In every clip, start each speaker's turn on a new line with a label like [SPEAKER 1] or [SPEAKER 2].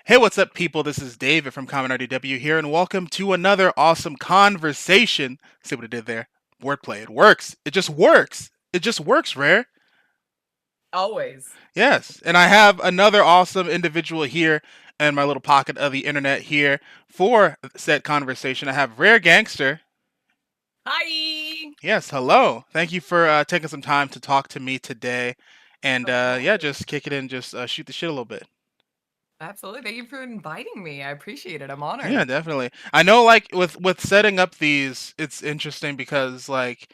[SPEAKER 1] Hey, what's up, people? This is David from ConMenRDW here, and welcome to another awesome conversation. See what I did there? Wordplay. It works. It just works. It just works, Rare.
[SPEAKER 2] Always.
[SPEAKER 1] Yes. And I have another awesome individual here in my little pocket of the internet here for said conversation. I have Rare Gangster.
[SPEAKER 2] Hi.
[SPEAKER 1] Yes, hello. Thank you for taking some time to talk to me today. And
[SPEAKER 2] Of
[SPEAKER 1] yeah,
[SPEAKER 2] course.
[SPEAKER 1] just kick it in, just shoot the shit a little bit.
[SPEAKER 2] Absolutely. Thank you for inviting me. I appreciate it. I'm
[SPEAKER 1] Yeah,
[SPEAKER 2] honored.
[SPEAKER 1] definitely. I know, like with setting up these, it's interesting because like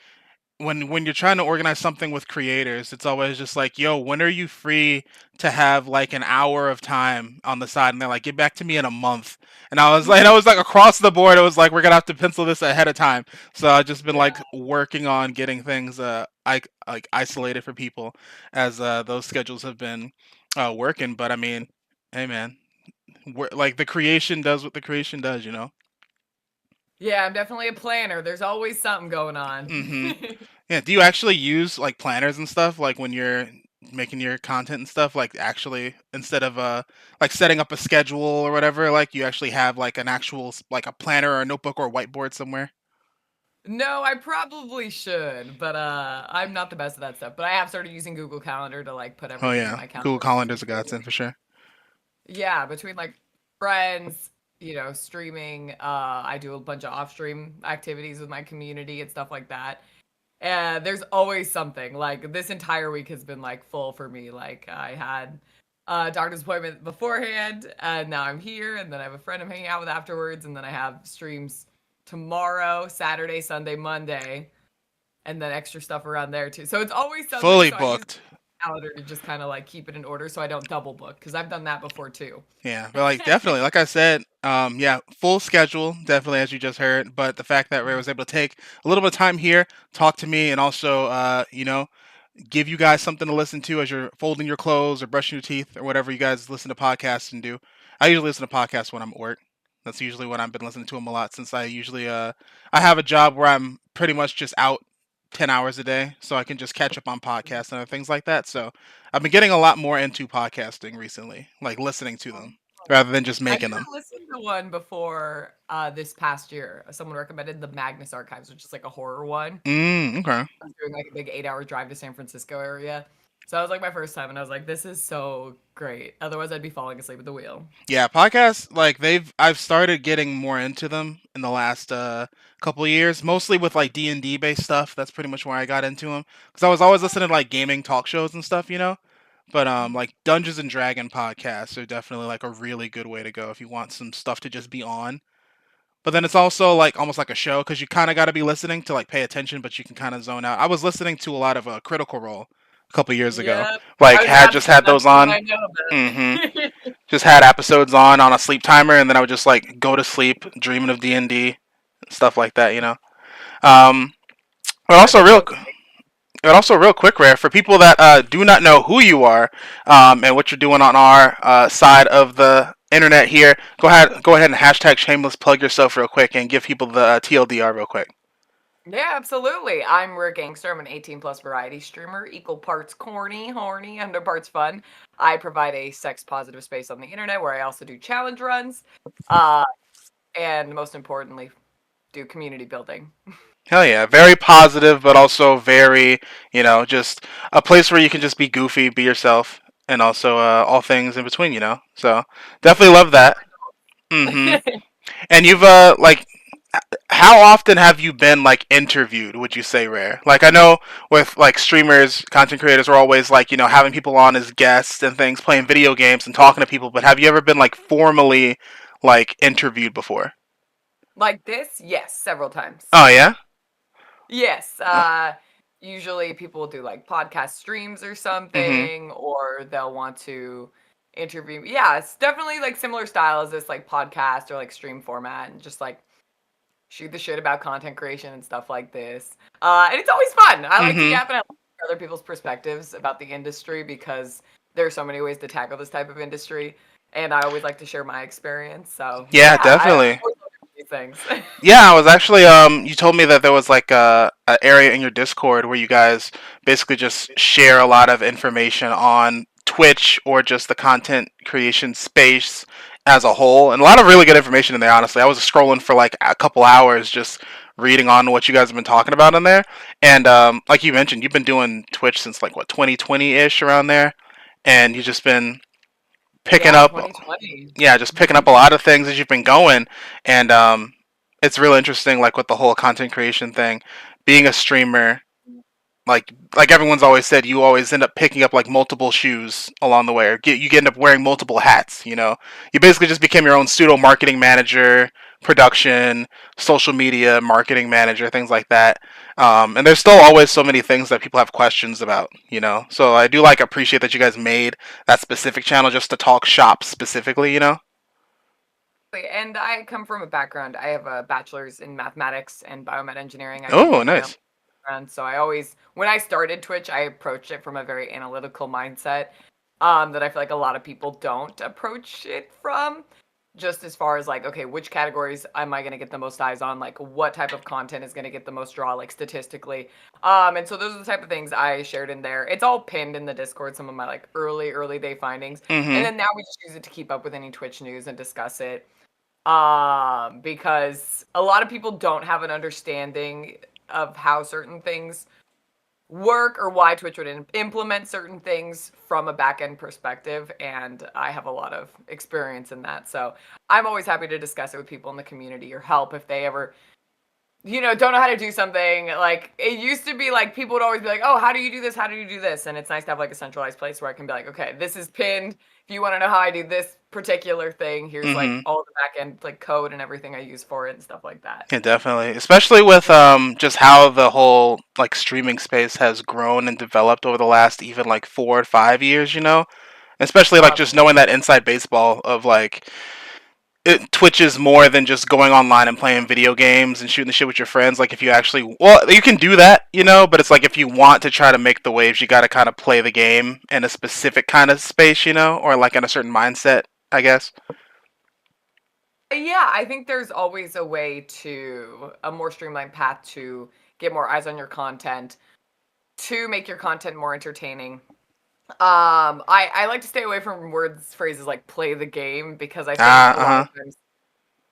[SPEAKER 1] when you're trying to organize something with creators, it's always just like, yo, when are you free to have like an hour of time on the side? And they're like, get back to me in a month. And I was like across the board, it was like we're gonna have to pencil this ahead of time. So I've just been
[SPEAKER 2] Yeah.
[SPEAKER 1] like working on getting things like isolated for people as those schedules have been working. But I mean, hey man, like the creation does what the creation does, you know.
[SPEAKER 2] Yeah, I'm definitely a planner. There's always something going on.
[SPEAKER 1] Mm-hmm. Yeah. Do you actually use like planners and stuff like when you're making your content and stuff? Like actually, instead of like setting up a schedule or whatever, like you actually have like an actual like a planner or a notebook or a whiteboard somewhere?
[SPEAKER 2] No, I probably should, but I'm not the best at that stuff. But I have started using Google Calendar to like put
[SPEAKER 1] Oh
[SPEAKER 2] everything in
[SPEAKER 1] yeah,
[SPEAKER 2] my
[SPEAKER 1] Google
[SPEAKER 2] calendar to
[SPEAKER 1] Calendar's a
[SPEAKER 2] schedule.
[SPEAKER 1] godsend for sure.
[SPEAKER 2] Yeah, between like friends, streaming, I do a bunch of off-stream activities with my community and stuff like that. There's always something. Like this entire week has been like full for me. Like I had a doctor's appointment beforehand, and now I'm here, and then I have a friend I'm hanging out with afterwards, and then I have streams tomorrow, Saturday, Sunday, Monday, and then extra stuff around there too. So it's always something.
[SPEAKER 1] Fully
[SPEAKER 2] So I use
[SPEAKER 1] booked.
[SPEAKER 2] calendar to just kind of like keep it in order so I don't double book because I've done that before too.
[SPEAKER 1] Yeah, but like definitely, like I said, yeah, full schedule, definitely as you just heard. But the fact that Ray was able to take a little bit of time here, talk to me, and also, give you guys something to listen to as you're folding your clothes or brushing your teeth or whatever you guys listen to podcasts and do. I usually listen to podcasts when I'm at work. That's usually when I've been listening to them a lot since I have a job where I'm pretty much just out 10 hours a day, so I can just catch up on podcasts and other things like that. So I've been getting a lot more into podcasting recently, like listening to them rather than just
[SPEAKER 2] I
[SPEAKER 1] making
[SPEAKER 2] never
[SPEAKER 1] them.
[SPEAKER 2] listened to one before this past year. Someone recommended the Magnus Archives, which is like a horror one.
[SPEAKER 1] Okay.
[SPEAKER 2] I was doing like a big 8 hour drive to San Francisco area. So that was like my first time, and I was like, this is so great. Otherwise, I'd be falling asleep at the wheel.
[SPEAKER 1] Yeah, podcasts like I've started getting more into them in the last couple of years, mostly with like D&D based stuff. That's pretty much where I got into them because I was always listening to like gaming talk shows and stuff, you know. But like Dungeons and Dragon podcasts are definitely like a really good way to go if you want some stuff to just be on. But then it's also like almost like a show because you kind of got to be listening to like pay attention, but you can kind of zone out. I was listening to a lot of Critical Role a couple years ago.
[SPEAKER 2] Yeah,
[SPEAKER 1] Like
[SPEAKER 2] I was about to
[SPEAKER 1] just
[SPEAKER 2] say
[SPEAKER 1] had
[SPEAKER 2] that's
[SPEAKER 1] those
[SPEAKER 2] the one
[SPEAKER 1] on.
[SPEAKER 2] I know
[SPEAKER 1] Hmm.
[SPEAKER 2] about.
[SPEAKER 1] Just had episodes on a sleep timer, and then I would just like go to sleep dreaming of D&D stuff like that, you know. Um, but
[SPEAKER 2] I've
[SPEAKER 1] also
[SPEAKER 2] been
[SPEAKER 1] real,
[SPEAKER 2] listening.
[SPEAKER 1] but also real quick, Rare, for people that do not know who you are and what you're doing on our side of the internet here, go ahead and hashtag shameless plug yourself real quick and give people the TLDR real quick.
[SPEAKER 2] Yeah, absolutely. I'm Rare Gangster. I'm an 18 plus variety streamer, equal parts corny, horny, under parts fun. I provide a sex positive space on the internet where I also do challenge runs, uh, and most importantly, do community building.
[SPEAKER 1] Hell yeah, very positive, but also very, just a place where you can just be goofy, be yourself, and also all things in between, you know. So definitely love that. Hmm. And you've like, how often have you been like interviewed? Would you say, Rare? Like I know with like streamers, content creators are always like having people on as guests and things, playing video games and talking to people. But have you ever been like formally like interviewed before?
[SPEAKER 2] Like this? Yes, several times.
[SPEAKER 1] Oh yeah.
[SPEAKER 2] Yes. Usually people will do like podcast streams or
[SPEAKER 1] Mm-hmm.
[SPEAKER 2] something, or they'll want to interview me. Yeah, it's definitely like similar style as this like podcast or like stream format and just like shoot the shit about content creation and stuff like this. And it's always fun. I like to
[SPEAKER 1] Mm-hmm.
[SPEAKER 2] yap and I like to hear other people's perspectives about the industry because there are so many ways to tackle this type of industry. And I always like to share my experience. So
[SPEAKER 1] Yeah,
[SPEAKER 2] yeah, I
[SPEAKER 1] definitely.
[SPEAKER 2] always love these things.
[SPEAKER 1] Yeah, I was actually you told me that there was like a area in your Discord where you guys basically just share a lot of information on Twitch or just the content creation space as a whole, and a lot of really good information in there. Honestly, I was scrolling for like a couple hours just reading on what you guys have been talking about in there. And like you mentioned, you've been doing Twitch since like what 2020 ish around there, and you've just been picking
[SPEAKER 2] Yeah,
[SPEAKER 1] up,
[SPEAKER 2] 2020.
[SPEAKER 1] yeah, just picking up a lot of things as you've been going, and it's really interesting, like with the whole content creation thing, being a streamer, like everyone's always said, you always end up picking up like multiple shoes along the way, or you end up wearing multiple hats. You basically just became your own pseudo marketing manager, production, social media marketing manager, things like that. And there's still always so many things that people have questions about. So I do like appreciate that you guys made that specific channel just to talk shop specifically.
[SPEAKER 2] And I come from a background. I have a bachelor's in mathematics and biomed engineering. I come
[SPEAKER 1] Oh,
[SPEAKER 2] from a biomedical
[SPEAKER 1] nice.
[SPEAKER 2] background, so I always, when I started Twitch, I approached it from a very analytical mindset. That I feel like a lot of people don't approach it from. Just as far as like, okay, which categories am I going to get the most eyes on? Like, what type of content is going to get the most draw, like statistically? And so those are the type of things I shared in there. It's all pinned in the Discord, some of my like early day findings, and
[SPEAKER 1] Mm-hmm.
[SPEAKER 2] then now we just use it to keep up with any Twitch news and discuss it. Because a lot of people don't have an understanding of how certain things work or why Twitch would implement certain things from a back end perspective. And I have a lot of experience in that. So I'm always happy to discuss it with people in the community or help if they ever, don't know how to do something. Like it used to be like people would always be like, oh, how do you do this? How do you do this? And it's nice to have like a centralized place where I can be like, okay, this is pinned. If you want to know how I do this particular thing, here's like
[SPEAKER 1] Mm-hmm.
[SPEAKER 2] all the back end like code and everything I use for it and stuff like that.
[SPEAKER 1] Yeah, definitely. Especially with just how the whole like streaming space has grown and developed over the last even like 4 or 5 years. Especially like just knowing that inside baseball of like Twitch is more than just going online and playing video games and shooting the shit with your friends. Like if you actually, well, you can do that, but it's like if you want to try to make the waves, you got to kind of play the game in a specific kind of space, or like in a certain mindset, I guess.
[SPEAKER 2] Yeah, I think there's always a way to a more streamlined path to get more eyes on your content, to make your content more entertaining. I like to stay away from words phrases like play the game because I think
[SPEAKER 1] Ah,
[SPEAKER 2] a
[SPEAKER 1] uh
[SPEAKER 2] lot
[SPEAKER 1] huh.
[SPEAKER 2] of times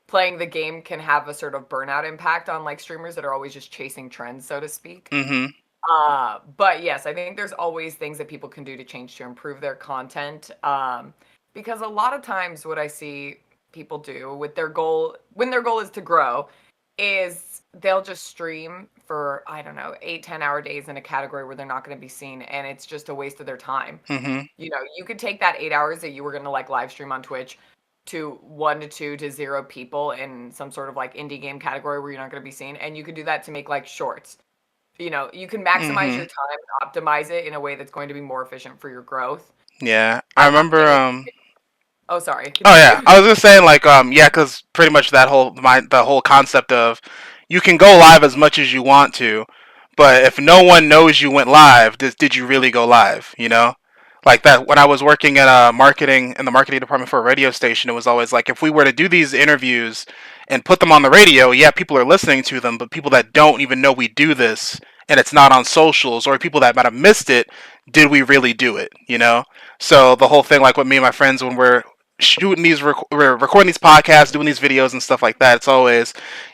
[SPEAKER 2] playing the game can have a sort of burnout impact on like streamers that are always just chasing trends, so to speak.
[SPEAKER 1] Mm-hmm.
[SPEAKER 2] But yes, I think there's always things that people can do to change to improve their content. Because a lot of times what I see people do with their goal, when their goal is to grow, is they'll just stream for, I don't know, 8, 10 hour days in a category where they're not going to be seen. And it's just a waste of their time.
[SPEAKER 1] Mm-hmm.
[SPEAKER 2] You could take that 8 hours that you were going to like live stream on Twitch to 1 to 2 to 0 people in some sort of like indie game category where you're not going to be seen. And you could do that to make like shorts. You can maximize
[SPEAKER 1] Mm-hmm.
[SPEAKER 2] your time, optimize it in a way that's going to be more efficient for your growth.
[SPEAKER 1] Yeah, I
[SPEAKER 2] I'm not
[SPEAKER 1] remember.
[SPEAKER 2] saying oh, sorry,
[SPEAKER 1] Oh yeah,
[SPEAKER 2] continue.
[SPEAKER 1] I was just saying like yeah, because pretty much the whole concept of you can go live as much as you want to, but if no one knows you went live, did you really go live? Like that when I was working at marketing in the marketing department for a radio station, it was always like if we were to do these interviews and put them on the radio, yeah, people are listening to them, but people that don't even know we do this and it's not on socials or people that might have missed it, did we really do it? So the whole thing, like with me and my friends, when we're recording these podcasts, doing these videos and stuff like that, it's always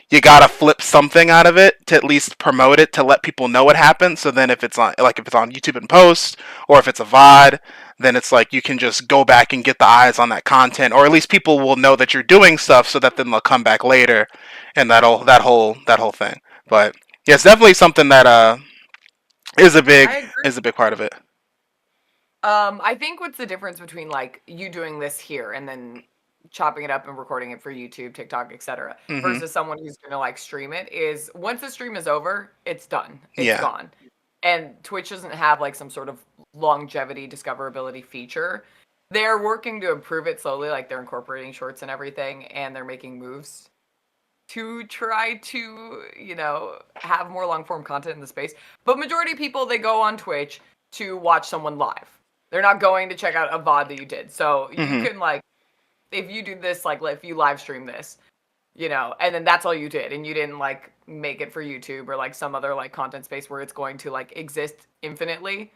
[SPEAKER 1] you gotta flip something out of it to at least promote it to let people know what happened. So then if it's on YouTube and post, or if it's a VOD, then it's like you can just go back and get the eyes on that content, or at least people will know that you're doing stuff, so that then they'll come back later, and that whole thing. But yeah, it's definitely something that is a big
[SPEAKER 2] I agree.
[SPEAKER 1] is a big part of it.
[SPEAKER 2] I think what's the difference between like you doing this here and then chopping it up and recording it for YouTube, TikTok, etc.,
[SPEAKER 1] Hmm.
[SPEAKER 2] versus someone who's gonna like stream it is once the stream is over, it's done. It's
[SPEAKER 1] Yeah.
[SPEAKER 2] gone. And Twitch doesn't have like some sort of longevity discoverability feature. They're working to improve it slowly, like they're incorporating shorts and everything, and they're making moves to try to, have more long form content in the space. But majority of people, they go on Twitch to watch someone live. They're not going to check out a VOD that you did. So you
[SPEAKER 1] Hmm.
[SPEAKER 2] can like, if you do this, like if you live stream this, and then that's all you did, and you didn't like make it for YouTube or like some other like content space where it's going to like exist infinitely,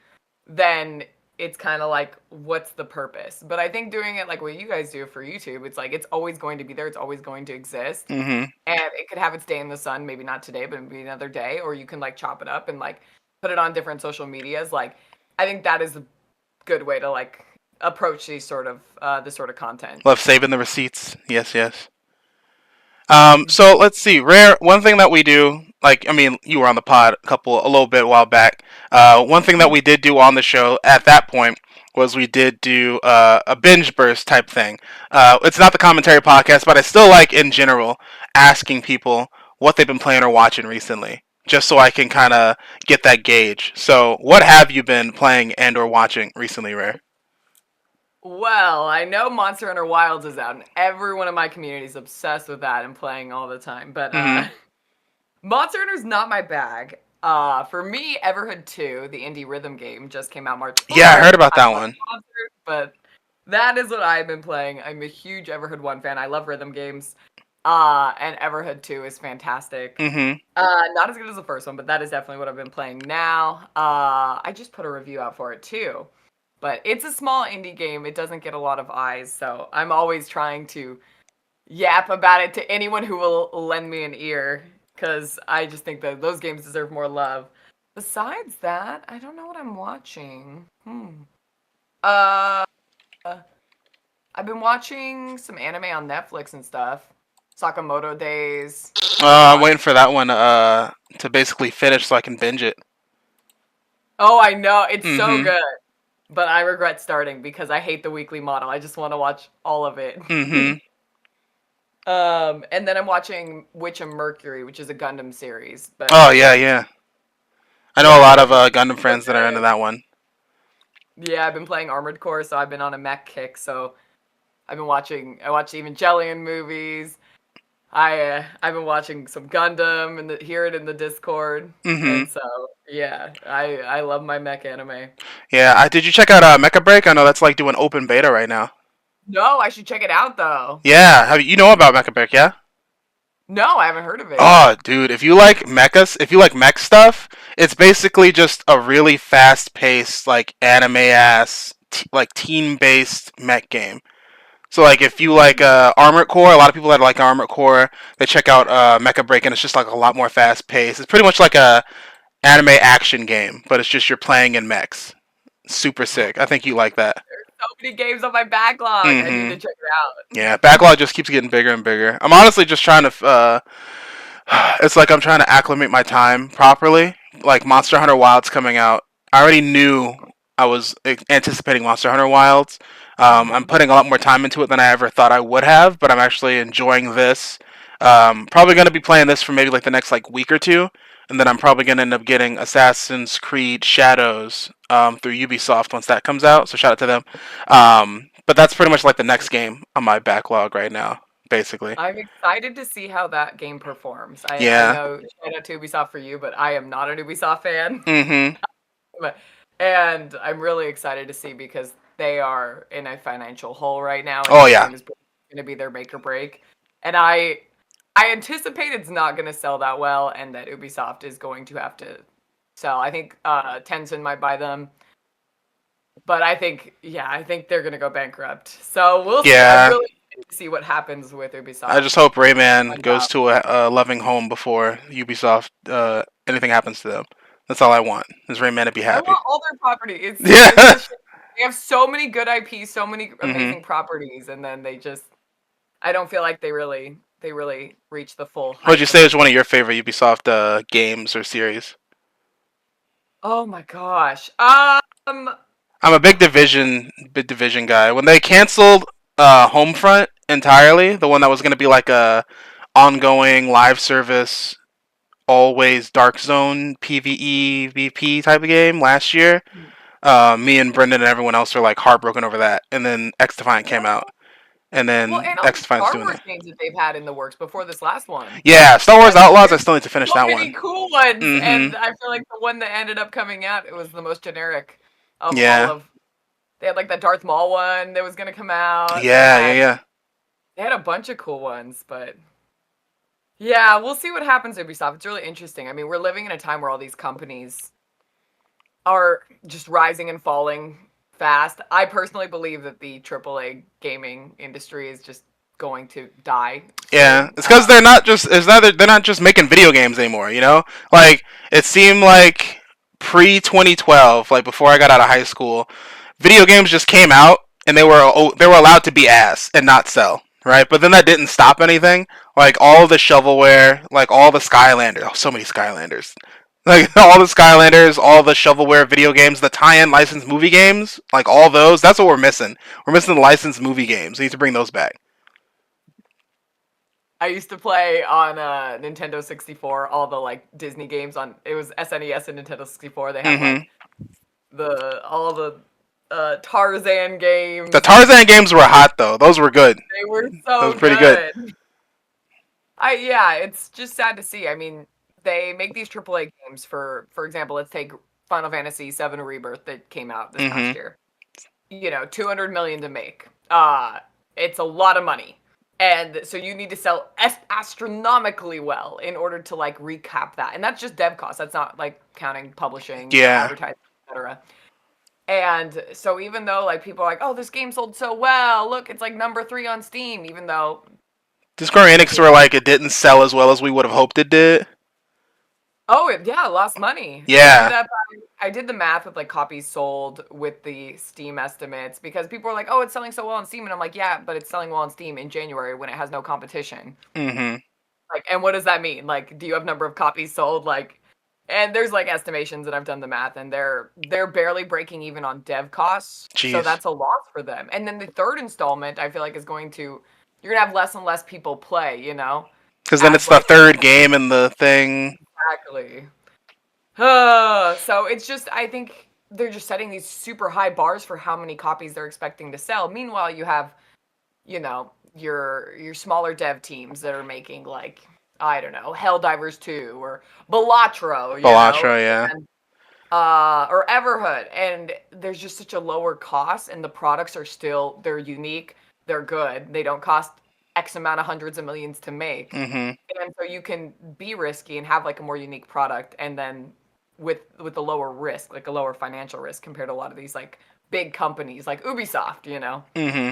[SPEAKER 2] then it's kind of like, what's the purpose? But I think doing it like what you guys do for YouTube, it's like it's always going to be there. It's always going to exist,
[SPEAKER 1] Mhm.
[SPEAKER 2] and it could have its day in the sun. Maybe not today, but maybe another day. Or you can like chop it up and like put it on different social medias. Like, I think that is a good way to like approach these sort of this sort of content.
[SPEAKER 1] Love saving the receipts. Yes, yes. So
[SPEAKER 2] Mhm.
[SPEAKER 1] let's see. Rare. One thing that we do, like, I mean, you were on the pod a little bit a while back. One thing that we did do on the show at that point was we did do a binge burst type thing. It's not the commentary podcast, but I still like in general asking people what they've been playing or watching recently, just so I can kind of get that gauge. So, what have you been playing and or watching recently, Rare?
[SPEAKER 2] Well, I know Monster Hunter Wilds is out, and everyone in my community is obsessed with that and playing all the time. But
[SPEAKER 1] Mm-hmm.
[SPEAKER 2] Monster Hunter's not my bag. For me, Everhood 2, the indie rhythm game, just came out March
[SPEAKER 1] Yeah, I
[SPEAKER 2] 4th.
[SPEAKER 1] heard about
[SPEAKER 2] I'm
[SPEAKER 1] that
[SPEAKER 2] not
[SPEAKER 1] one.
[SPEAKER 2] sponsored, but that is what I've been playing. I'm a huge Everhood 1 fan. I love rhythm games. And Everhood 2 is fantastic.
[SPEAKER 1] Mm-hmm.
[SPEAKER 2] Not as good as the first one, but that is definitely what I've been playing now. I just put a review out for it too. But it's a small indie game. It doesn't get a lot of eyes, so I'm always trying to yap about it to anyone who will lend me an ear because I just think that those games deserve more love. Besides that, I don't know what I'm watching. Uh, I've been watching some anime on Netflix and stuff. Sakamoto Days. I've
[SPEAKER 1] I'm
[SPEAKER 2] watched.
[SPEAKER 1] waiting for that one to basically finish so I can binge it.
[SPEAKER 2] Oh, I know it's so
[SPEAKER 1] Mm-hmm.
[SPEAKER 2] good, but I regret starting because I hate the weekly model. I just want to watch all of it.
[SPEAKER 1] Mm-hmm.
[SPEAKER 2] And then I'm watching Witch and Mercury, which is a Gundam series. But
[SPEAKER 1] Oh yeah, yeah. I know a
[SPEAKER 2] yeah,
[SPEAKER 1] lot
[SPEAKER 2] no,
[SPEAKER 1] of
[SPEAKER 2] it's
[SPEAKER 1] Gundam
[SPEAKER 2] so
[SPEAKER 1] friends that are into
[SPEAKER 2] good.
[SPEAKER 1] that one.
[SPEAKER 2] Yeah, I've been playing Armored Core, so I've been on a mech kick. So I've been watching. I watch Evangelion movies. I've been watching some Gundam and hear it in the Discord.
[SPEAKER 1] Mm-hmm.
[SPEAKER 2] And so yeah, I love my mech anime.
[SPEAKER 1] Yeah. Did you check out Mecha Break? I know that's like doing open beta right now.
[SPEAKER 2] No, I should check it out though.
[SPEAKER 1] Yeah. Have you know about Mecha Break? Yeah.
[SPEAKER 2] No, I haven't heard of it.
[SPEAKER 1] Oh, dude, if you like mechas, if you like mech stuff, it's basically just a really fast-paced, like anime ass, like team-based mech game. So like if you like Armored Core, a lot of people that like Armored Core, they check out Mecha Break, and it's just like a lot more fast-paced. It's pretty much like a anime action game, but it's just you're playing in mechs. Super sick. I think you like that.
[SPEAKER 2] There's so many games on my backlog. I need
[SPEAKER 1] Mm-hmm.
[SPEAKER 2] to check it
[SPEAKER 1] Yeah, backlog just keeps getting bigger and bigger. I'm honestly just trying to it's like I'm trying to acclimate my time properly. Like Monster Hunter Wilds coming out, I already knew I was anticipating Monster Hunter Wilds. I'm
[SPEAKER 2] out.
[SPEAKER 1] putting a lot more time into it than I ever thought I would have, but I'm actually enjoying this. Probably going to be playing this for maybe like the next like week or two, and then I'm probably going to end up getting Assassin's Creed Shadows through Ubisoft once that comes out. So shout out to them. But that's pretty much like the next game on my backlog right now, basically.
[SPEAKER 2] I'm excited to see how that game performs. I
[SPEAKER 1] Yeah.
[SPEAKER 2] know shout out to Ubisoft for you, but I am not an Ubisoft fan.
[SPEAKER 1] Mm-hmm.
[SPEAKER 2] But- and I'm really excited to see because they are in a financial hole right now, and
[SPEAKER 1] Oh
[SPEAKER 2] this
[SPEAKER 1] yeah.
[SPEAKER 2] game is going to be their make or break. And I anticipate it's not going to sell that well, and that Ubisoft is going to have to sell. I think Tencent might buy them, but I think they're going to go bankrupt. So we'll see. I'm
[SPEAKER 1] Yeah.
[SPEAKER 2] really excited to see what happens with
[SPEAKER 1] I
[SPEAKER 2] Ubisoft.
[SPEAKER 1] just hope Rayman
[SPEAKER 2] And,
[SPEAKER 1] goes to a loving home before Ubisoft anything happens to them. That's all I want. Is Rayman to be
[SPEAKER 2] I
[SPEAKER 1] happy.
[SPEAKER 2] want all their property. It's
[SPEAKER 1] Yeah.
[SPEAKER 2] a shame. They have so many good IPs, so many
[SPEAKER 1] Mhm.
[SPEAKER 2] amazing properties, and then they just I don't feel like they really reach the full
[SPEAKER 1] What would you
[SPEAKER 2] height
[SPEAKER 1] say is one
[SPEAKER 2] potential.
[SPEAKER 1] of your favorite Ubisoft games or series?
[SPEAKER 2] Oh my gosh.
[SPEAKER 1] I'm a big Division guy. When they canceled Homefront entirely, the one that was going to be like a ongoing live service, always Dark Zone PVE VP type of game last year, me and Brendan and everyone else were like heartbroken over that. And then X Defiant came out, and
[SPEAKER 2] Well,
[SPEAKER 1] then
[SPEAKER 2] and all
[SPEAKER 1] X
[SPEAKER 2] the
[SPEAKER 1] Defiant's
[SPEAKER 2] Star
[SPEAKER 1] doing
[SPEAKER 2] Wars
[SPEAKER 1] it.
[SPEAKER 2] games that they've had in the works before this last one.
[SPEAKER 1] Yeah, Star Wars
[SPEAKER 2] Like
[SPEAKER 1] Outlaws. I
[SPEAKER 2] there's
[SPEAKER 1] still need to finish
[SPEAKER 2] so
[SPEAKER 1] that
[SPEAKER 2] many
[SPEAKER 1] one.
[SPEAKER 2] cool ones,
[SPEAKER 1] Mm-hmm.
[SPEAKER 2] and I feel like the one that ended up coming out, it was the most generic of all
[SPEAKER 1] Yeah.
[SPEAKER 2] of. They had like the Darth Maul one that was gonna come out.
[SPEAKER 1] Yeah. Yeah. Yeah.
[SPEAKER 2] They had a bunch of cool ones, but yeah, we'll see what happens to Ubisoft. It's really interesting. I mean, we're living in a time where all these companies are just rising and falling fast. I personally believe that the AAA gaming industry is just going to die
[SPEAKER 1] Yeah,
[SPEAKER 2] soon.
[SPEAKER 1] it's because they're not just making video games anymore. You know, like it seemed like pre 2012, like before I got out of high school, video games just came out and they were allowed to be ass and not sell, right? But then that didn't stop anything. Like all the shovelware, like all the Skylanders, oh, so many Skylanders. Like all the Skylanders, all the shovelware video games, the tie-in licensed movie games, like all those. That's what we're missing. We're missing the licensed movie games. We need to bring those back.
[SPEAKER 2] I used to play on Nintendo 64 all the like Disney games on it was SNES and Nintendo 64. They had
[SPEAKER 1] Mm-hmm.
[SPEAKER 2] like the all the Tarzan
[SPEAKER 1] The
[SPEAKER 2] games and
[SPEAKER 1] Tarzan games were hot though. Those were good.
[SPEAKER 2] they were
[SPEAKER 1] That
[SPEAKER 2] so
[SPEAKER 1] was pretty good.
[SPEAKER 2] good. I yeah, it's just sad to see. I mean, they make these AAA games for example, let's take Final Fantasy VII Rebirth that came out this
[SPEAKER 1] Mm-hmm.
[SPEAKER 2] past year. 200 million to make. It's a lot of money. And so you need to sell astronomically well in order to like recap that. And that's just dev costs. That's not like counting publishing,
[SPEAKER 1] Yeah.
[SPEAKER 2] advertising, etc. And so even though like people are like, "Oh, this game sold so well. Look, it's like number 3 on Steam," even though
[SPEAKER 1] Square
[SPEAKER 2] the
[SPEAKER 1] Enix
[SPEAKER 2] game
[SPEAKER 1] were like it didn't sell as well as we would have hoped it did.
[SPEAKER 2] Oh, yeah, lost money. It ended
[SPEAKER 1] Yeah.
[SPEAKER 2] up I did the math with like copies sold with the Steam estimates because people were like, "Oh, it's selling so well on Steam." And I'm like, "Yeah, but it's selling well on Steam in January when it has no competition."
[SPEAKER 1] Mm-hmm.
[SPEAKER 2] Like, and what does that mean? Like, do you have number of copies sold? Like, and there's like estimations and I've done the math and they're barely breaking even on dev costs. So
[SPEAKER 1] Jeez.
[SPEAKER 2] that's a loss for them. And then the third installment I feel like is going to you're going to have less and less people play,
[SPEAKER 1] Because then
[SPEAKER 2] as
[SPEAKER 1] it's the
[SPEAKER 2] like
[SPEAKER 1] third game in the thing.
[SPEAKER 2] exactly. So it's just I think they're just setting these super high bars for how many copies they're expecting to sell. Meanwhile, you have, your smaller dev teams that are making like I don't know, Helldivers 2 or Balatro,
[SPEAKER 1] Balatra, yeah.
[SPEAKER 2] and or Everhood, and there's just such a lower cost, and the products are still they're unique, they're good, they don't cost X amount of hundreds of millions to make,
[SPEAKER 1] Mm-hmm.
[SPEAKER 2] and so you can be risky and have like a more unique product, and then with a lower risk, like a lower financial risk compared to a lot of these like big companies like Ubisoft.
[SPEAKER 1] Mm-hmm.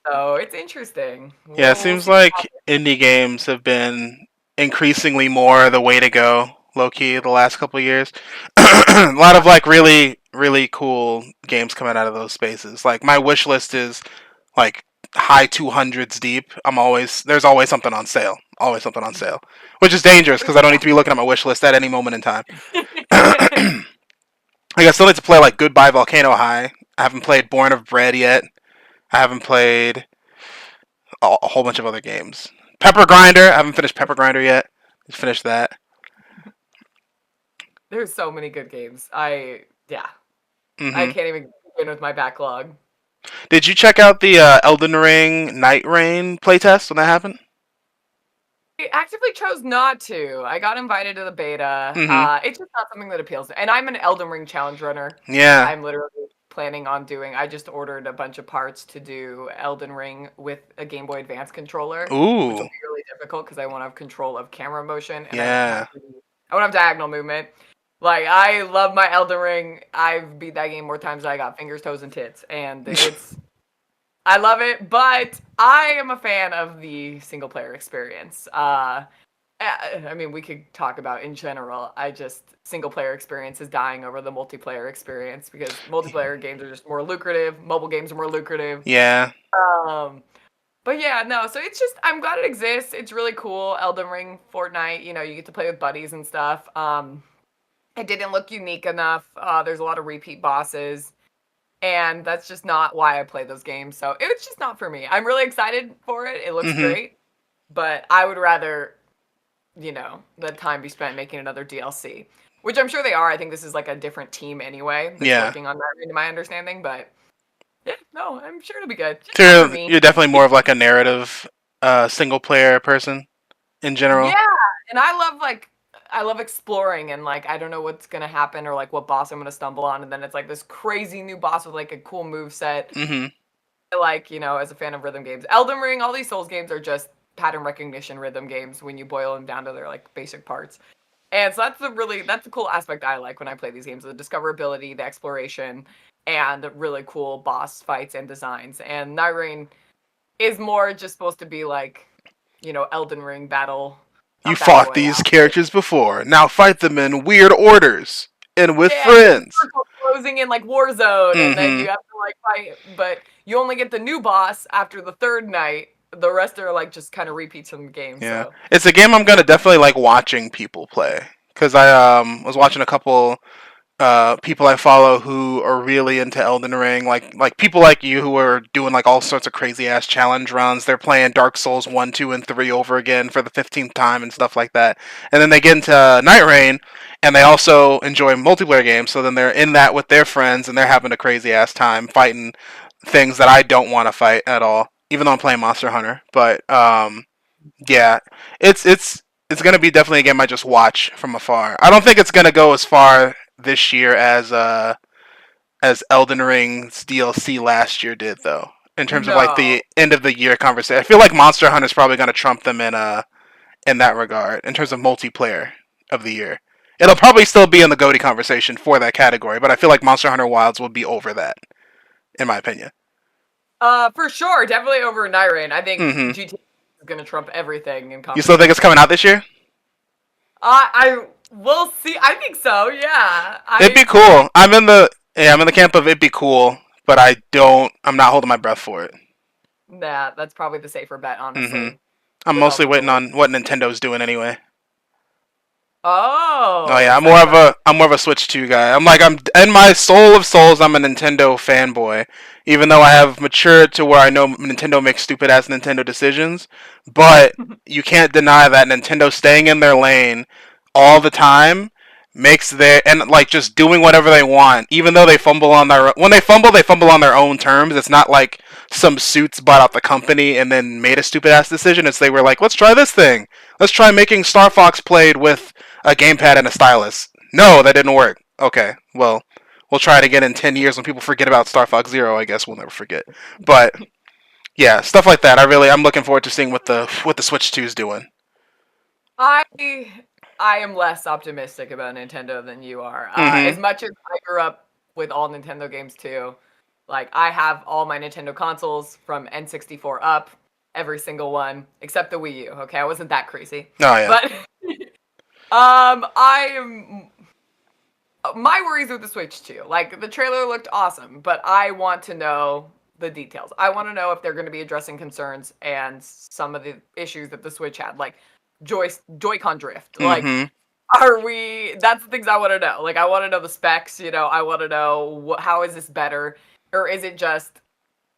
[SPEAKER 2] So it's interesting.
[SPEAKER 1] Yeah, it
[SPEAKER 2] We'll
[SPEAKER 1] seems
[SPEAKER 2] see what
[SPEAKER 1] like
[SPEAKER 2] happens.
[SPEAKER 1] indie games have been increasingly more the way to go, low key, the last couple of years. A lot of like really, really cool games coming out of those spaces. Like my wish list is like high 200s deep. There's always something on sale. Always something on sale. Which is dangerous because I don't need to be looking at my wish list at any moment in time. Like I still need to play like Goodbye Volcano High. I haven't played Born of Bread yet. I haven't played a whole bunch of other games. Pepper Grinder. I haven't finished Pepper Grinder yet. Just finished that.
[SPEAKER 2] There's so many good games. Yeah, I
[SPEAKER 1] Hmm.
[SPEAKER 2] can't even begin with my backlog.
[SPEAKER 1] Did you check out the Elden Ring Night Rain playtest when that happened?
[SPEAKER 2] I actively chose not to. I got invited to the beta.
[SPEAKER 1] Hmm.
[SPEAKER 2] It's just not something that appeals to. And I'm an Elden Ring challenge runner.
[SPEAKER 1] Yeah.
[SPEAKER 2] I'm literally planning on doing. I just ordered a bunch of parts to do Elden Ring with a Game Boy Advance controller, which will
[SPEAKER 1] Ooh.
[SPEAKER 2] be really difficult because I won't have control of camera motion and
[SPEAKER 1] Yeah.
[SPEAKER 2] I won't have diagonal movement. Like I love my Elden Ring. I've beat that game more times than I got fingers, toes, and tits, and it's I love it, but I am a fan of the single player experience. I mean, we could talk about in general. I just single player experience is dying over the multiplayer experience because multiplayer games are just more lucrative. Mobile games are more lucrative.
[SPEAKER 1] Yeah.
[SPEAKER 2] Um, but yeah, no. So it's just I'm glad it exists. It's really cool. Elden Ring, Fortnite. You get to play with buddies and stuff. It didn't look unique enough. There's a lot of repeat bosses. And that's just not why I play those games. So it was just not for me. I'm really excited for it. It looks
[SPEAKER 1] Hmm.
[SPEAKER 2] great. But I would rather, the time be spent making another DLC. Which I'm sure they are. I think this is like a different team anyway that's
[SPEAKER 1] Yeah.
[SPEAKER 2] working on that, to my understanding. But yeah, no, I'm sure it'll be good. Just
[SPEAKER 1] So
[SPEAKER 2] not for
[SPEAKER 1] you're,
[SPEAKER 2] me.
[SPEAKER 1] you're definitely more of like a narrative single player person in general.
[SPEAKER 2] Yeah. And I love exploring and like I don't know what's gonna happen or like what boss I'm gonna stumble on, and then it's like this crazy new boss with like a cool move set.
[SPEAKER 1] Hmm.
[SPEAKER 2] Like, as a fan of rhythm games. Elden Ring, all these Souls games are just pattern recognition rhythm games when you boil them down to their like basic parts. And so that's the cool aspect I like when I play these games, the discoverability, the exploration. and really cool boss fights and designs. And Night Rain is more just supposed to be like, Elden Ring
[SPEAKER 1] You
[SPEAKER 2] not battle
[SPEAKER 1] fought these
[SPEAKER 2] royale. But
[SPEAKER 1] characters before. Now fight them in weird orders and with
[SPEAKER 2] yeah, you have
[SPEAKER 1] friends.
[SPEAKER 2] circles closing in like Warzone, and then
[SPEAKER 1] Mm-hmm.
[SPEAKER 2] you have to like fight, but you only get the new boss after the third night. The rest are like just kind of repeats from the game.
[SPEAKER 1] Yeah,
[SPEAKER 2] So
[SPEAKER 1] it's a game I'm gonna definitely like watching people play because I was watching a couple people I follow who are really into Elden Ring, like people like you who are doing like all sorts of crazy ass challenge runs. They're playing Dark Souls 1, 2, and 3 over again for the 15th time and stuff like that. And then they get into Night Rain, and they also enjoy multiplayer games. So then they're in that with their friends, and they're having a crazy ass time fighting things that I don't want to fight at all. Even though I'm playing Monster Hunter, but yeah, it's gonna be definitely a game I just watch from afar. I don't think it's gonna go as far this year as Elden Ring's DLC last year did, though. In terms of like
[SPEAKER 2] no.
[SPEAKER 1] the end of the year conversation, I feel like Monster Hunter is probably gonna trump them in that regard in terms of multiplayer of the year. It'll probably still be in the GOTY conversation for that category, but I feel like Monster Hunter Wilds will be over that, in my opinion.
[SPEAKER 2] For sure, definitely over Night Rain. I think
[SPEAKER 1] Mm-hmm.
[SPEAKER 2] GTA is gonna trump everything in
[SPEAKER 1] You still think it's
[SPEAKER 2] conversation.
[SPEAKER 1] coming out this year?
[SPEAKER 2] I will see. I think so. Yeah,
[SPEAKER 1] It'd
[SPEAKER 2] I
[SPEAKER 1] be
[SPEAKER 2] feel like
[SPEAKER 1] cool. I'm in the camp of it'd be cool, but I'm not holding my breath for it.
[SPEAKER 2] that's probably the safer bet,
[SPEAKER 1] Mhm.
[SPEAKER 2] honestly,
[SPEAKER 1] I'm
[SPEAKER 2] with all
[SPEAKER 1] mostly
[SPEAKER 2] the
[SPEAKER 1] waiting
[SPEAKER 2] delays.
[SPEAKER 1] on what Nintendo's doing anyway. Oh
[SPEAKER 2] Oh,
[SPEAKER 1] yeah,
[SPEAKER 2] excited about.
[SPEAKER 1] I'm more of a Switch 2 guy. I'm in my soul of souls I'm a Nintendo fanboy. Even though I have matured to where I know Nintendo makes stupid ass Nintendo decisions, but you can't deny that Nintendo staying in their lane all the time makes their and like just doing whatever they want, even though they fumble on their when they fumble on their own terms. It's not like some suits bought out the company and then made a stupid ass decision. It's they were like, let's try this thing. Let's try making Star Fox played with a gamepad and a stylus. No, that didn't work. Okay, well, we'll try it again in 10 years when people forget about Star Fox Zero. I guess we'll never forget. But yeah, stuff like that. I'm looking forward to seeing what the Switch 2 is doing.
[SPEAKER 2] I I am less optimistic about Nintendo than you are. As
[SPEAKER 1] Mm-hmm.
[SPEAKER 2] much as I grew up with all Nintendo games too, like I have all my Nintendo consoles from N64 up, every single one except the Wii U. Okay, I wasn't that crazy,
[SPEAKER 1] Oh yeah.
[SPEAKER 2] but I am. My worries with the Switch too. Like the trailer looked awesome, but I want to know the details. I want to know if they're going to be addressing concerns and some of the issues that the Switch had, like Joy-Con drift. Like,
[SPEAKER 1] Mm-hmm.
[SPEAKER 2] are we? That's the things I want to know. Like, I want to know the specs. I want to know how is this better, or is it just